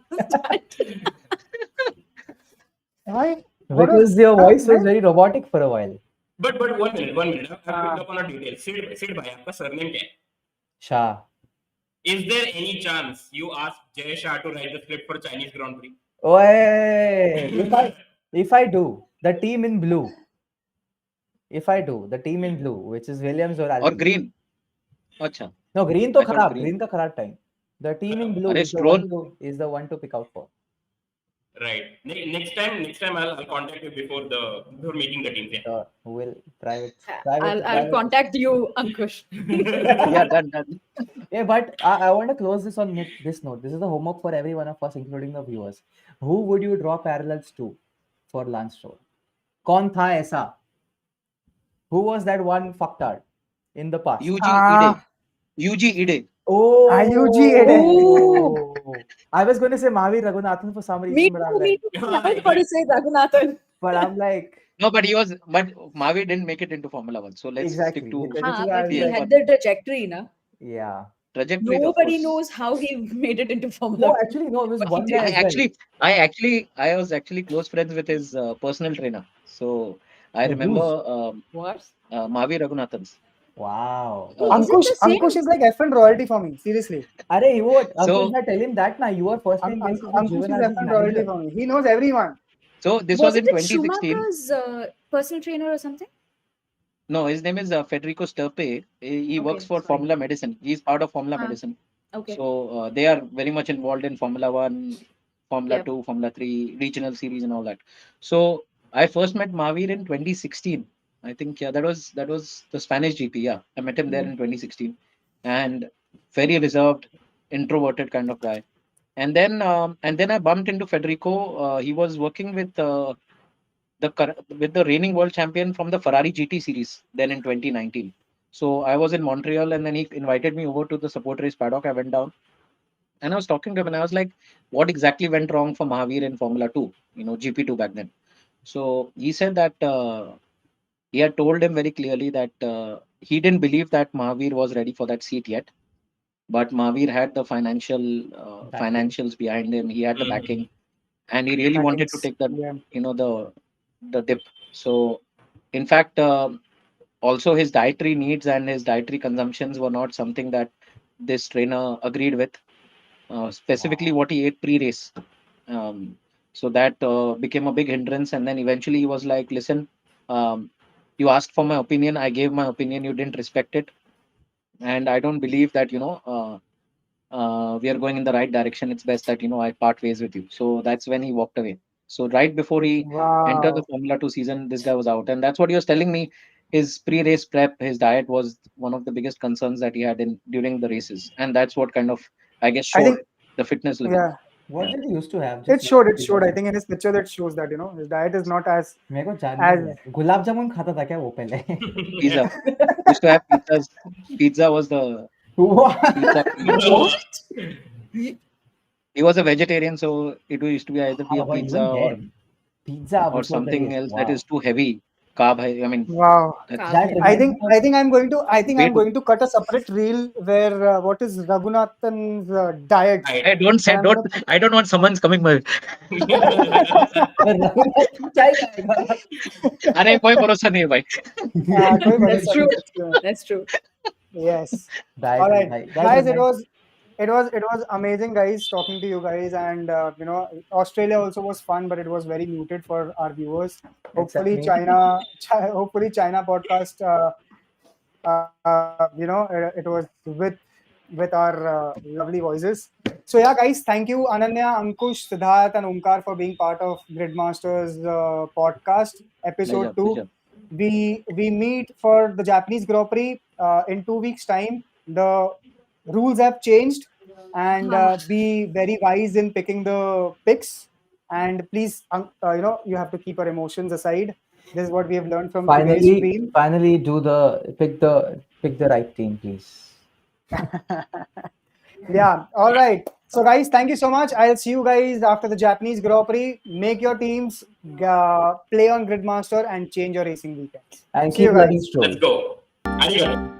Speaker 6: why? What
Speaker 3: Because
Speaker 6: was
Speaker 3: your voice was
Speaker 6: man?
Speaker 3: very robotic for a while.
Speaker 5: But one minute. I've picked up on a detail. Sid भाई आपका surname क्या है?
Speaker 3: Shah.
Speaker 5: Is there any chance you ask Jay Shah to write the script for Chinese Grand Prix?
Speaker 3: Oi, if I do, the team in blue. If I do, the team in blue, which is Williams or
Speaker 1: or
Speaker 3: Alpine.
Speaker 1: green अच्छा
Speaker 3: No, green to
Speaker 1: I thought
Speaker 3: kharab.
Speaker 1: green
Speaker 3: Green ka kharab time. The team in blue
Speaker 1: अरे
Speaker 3: is
Speaker 1: Stroll
Speaker 3: is the one to pick out for.
Speaker 5: Right. Next time I'll contact you before making the team. Yeah.
Speaker 3: Will private
Speaker 2: I'll contact you, Ankush.
Speaker 1: yeah done
Speaker 3: Yeah, but I want to close this on this note. This is the homework for every one of us, including the viewers. Who would you draw parallels to for Lance Stroll? कौन था ऐसा? Who was that one fucktard in the past?
Speaker 1: UG Ide
Speaker 6: Ah,
Speaker 1: UG Ide
Speaker 3: Oh,
Speaker 6: Ayuji Ede.
Speaker 3: I was going to say Mahavir Raghunathan for some reason,
Speaker 2: Me
Speaker 3: but I'm
Speaker 2: too, me
Speaker 3: like,
Speaker 2: too. I was going to say Raghunathan.
Speaker 3: but I'm like,
Speaker 1: no but Mavi didn't make it into Formula One so let's stick
Speaker 3: exactly.
Speaker 1: to
Speaker 3: Which is why I
Speaker 2: But
Speaker 3: was
Speaker 2: he
Speaker 1: PS1
Speaker 2: had the trajectory, na?
Speaker 3: yeah.
Speaker 1: trajectory of
Speaker 2: Nobody
Speaker 1: course
Speaker 2: knows how he made it into Formula
Speaker 3: No,
Speaker 2: 2.
Speaker 3: actually, no. It was
Speaker 2: But he
Speaker 3: one
Speaker 2: did.
Speaker 3: guy as well.
Speaker 1: I was actually close friends with his personal trainer so I
Speaker 3: Oh,
Speaker 1: remember
Speaker 3: who's?
Speaker 2: What?
Speaker 1: Mavi Raghunathan's
Speaker 3: Wow.
Speaker 2: Hey, is it the same?
Speaker 6: Ankush is like F1 royalty for me. Seriously,
Speaker 3: Arey, you what? Ankush,
Speaker 1: so
Speaker 3: I tell him that now. Your first name is
Speaker 6: Ankush
Speaker 3: given
Speaker 6: is
Speaker 3: as his
Speaker 6: F1 royalty
Speaker 3: manager.
Speaker 6: for me. He knows everyone.
Speaker 1: so this was
Speaker 2: Wasn't
Speaker 1: in
Speaker 2: it
Speaker 1: 2016
Speaker 2: Schumacher's personal trainer or something?
Speaker 1: no his name is Federico Stirpe he works
Speaker 2: Okay,
Speaker 1: for
Speaker 2: sorry.
Speaker 1: Formula Medicine he's part of Formula
Speaker 2: Ah,
Speaker 1: Medicine
Speaker 2: okay.
Speaker 1: so they are very much involved in Formula One Formula
Speaker 2: Yep.
Speaker 1: 2 Formula 3 regional series and all that so I first met Mavir in 2016 I think yeah that was the Spanish GP yeah I met him there in 2016 and very reserved introverted kind of guy and then I bumped into Federico he was working with with the reigning world champion from the Ferrari GT series then in 2019. So I was in Montreal and then he invited me over to the support race paddock. I went down and I was talking to him and I was like, what exactly went wrong for Mahavir in Formula 2, GP2 back then. So he said that he had told him very clearly that he didn't believe that Mahavir was ready for that seat yet. But Mahavir had the
Speaker 3: Backing.
Speaker 1: financials behind him. He had the
Speaker 5: Mhm.
Speaker 1: backing, and he really wanted to
Speaker 6: Backings.
Speaker 1: take the
Speaker 6: Yeah.
Speaker 1: the dip. So in fact, also his dietary needs and his dietary consumptions were not something that this trainer agreed with. Specifically,
Speaker 3: Wow.
Speaker 1: what he ate pre-race. Um, so that became a big hindrance, and then eventually he was like, "Listen, um, you asked for my opinion. I gave my opinion. You didn't respect it, and I don't believe that we are going in the right direction. It's best that I part ways with you." So that's when he walked away. So right before he entered the
Speaker 6: Wow.
Speaker 1: Formula 2 season, this guy was out, and that's what he was telling me. His pre-race prep, his diet was one of the biggest concerns that he had in during the races, and that's what kind of, I guess,
Speaker 6: I
Speaker 1: showed
Speaker 6: think,
Speaker 1: the fitness level.
Speaker 6: yeah,
Speaker 1: Yeah,
Speaker 3: What did he used to have?
Speaker 6: it
Speaker 3: Just
Speaker 6: showed. It
Speaker 3: remind
Speaker 6: showed. I
Speaker 3: me.
Speaker 6: think in his picture that shows that his diet is not
Speaker 3: मेरे को जानना
Speaker 6: as
Speaker 3: ही है गुलाब जामुन खाता था क्या वो पहले
Speaker 1: pizza. Used to have pizzas. Pizza was the
Speaker 3: What?
Speaker 1: pizza.
Speaker 2: What? You-
Speaker 1: He was a vegetarian, so it used to be either be a
Speaker 3: Oh, but
Speaker 1: pizza
Speaker 3: even then, pizza
Speaker 1: or
Speaker 3: before the
Speaker 1: something
Speaker 3: race.
Speaker 1: else that is
Speaker 3: Wow.
Speaker 1: too heavy. Carb, I mean,
Speaker 6: wow.
Speaker 1: that's
Speaker 3: That
Speaker 2: Carb-heavy.
Speaker 3: reminds me of
Speaker 6: I think
Speaker 1: way
Speaker 6: I'm
Speaker 1: too.
Speaker 6: going to cut a separate reel where what is Raghunathan's diet,
Speaker 1: Hey,
Speaker 5: Right.
Speaker 1: don't say
Speaker 6: and I'm
Speaker 1: don't.
Speaker 6: gonna
Speaker 1: I don't want someone's coming my.
Speaker 3: Raghunath क्या ही खाएगा
Speaker 1: अरे कोई भरोसा नहीं है भाई.
Speaker 6: koi
Speaker 2: That's
Speaker 6: bharosa
Speaker 2: true.
Speaker 6: nahi, that's
Speaker 2: That's true.
Speaker 6: yes. All
Speaker 3: That
Speaker 6: right,
Speaker 3: that
Speaker 6: guys,
Speaker 3: reminds
Speaker 6: it was amazing, guys, talking to you guys, and Australia also was fun, but it was very muted for our viewers.
Speaker 3: except
Speaker 6: Hopefully,
Speaker 3: me.
Speaker 6: hopefully China podcast, it was with our lovely voices. So yeah, guys, thank you, Ananya, Ankush, Siddharth, and Omkar for being part of Gridmasters podcast
Speaker 1: Pleasure,
Speaker 6: episode 2.
Speaker 1: pleasure.
Speaker 6: We meet for the Japanese Grand Prix in 2 weeks' time. The rules have changed, and
Speaker 2: Ah,
Speaker 6: be very wise in picking the picks. And please, you have to keep our emotions aside. This is what we have learned from today's stream.
Speaker 3: Finally do the pick the right team, please.
Speaker 6: Yeah. All right. So, guys, thank you so much. I'll see you guys after the Japanese Grand Prix. Make your teams play on Gridmaster and change your racing weekends.
Speaker 3: And
Speaker 6: See
Speaker 3: keep
Speaker 6: you
Speaker 3: letting
Speaker 6: guys.
Speaker 3: stroll.
Speaker 5: Let's go. Arigato.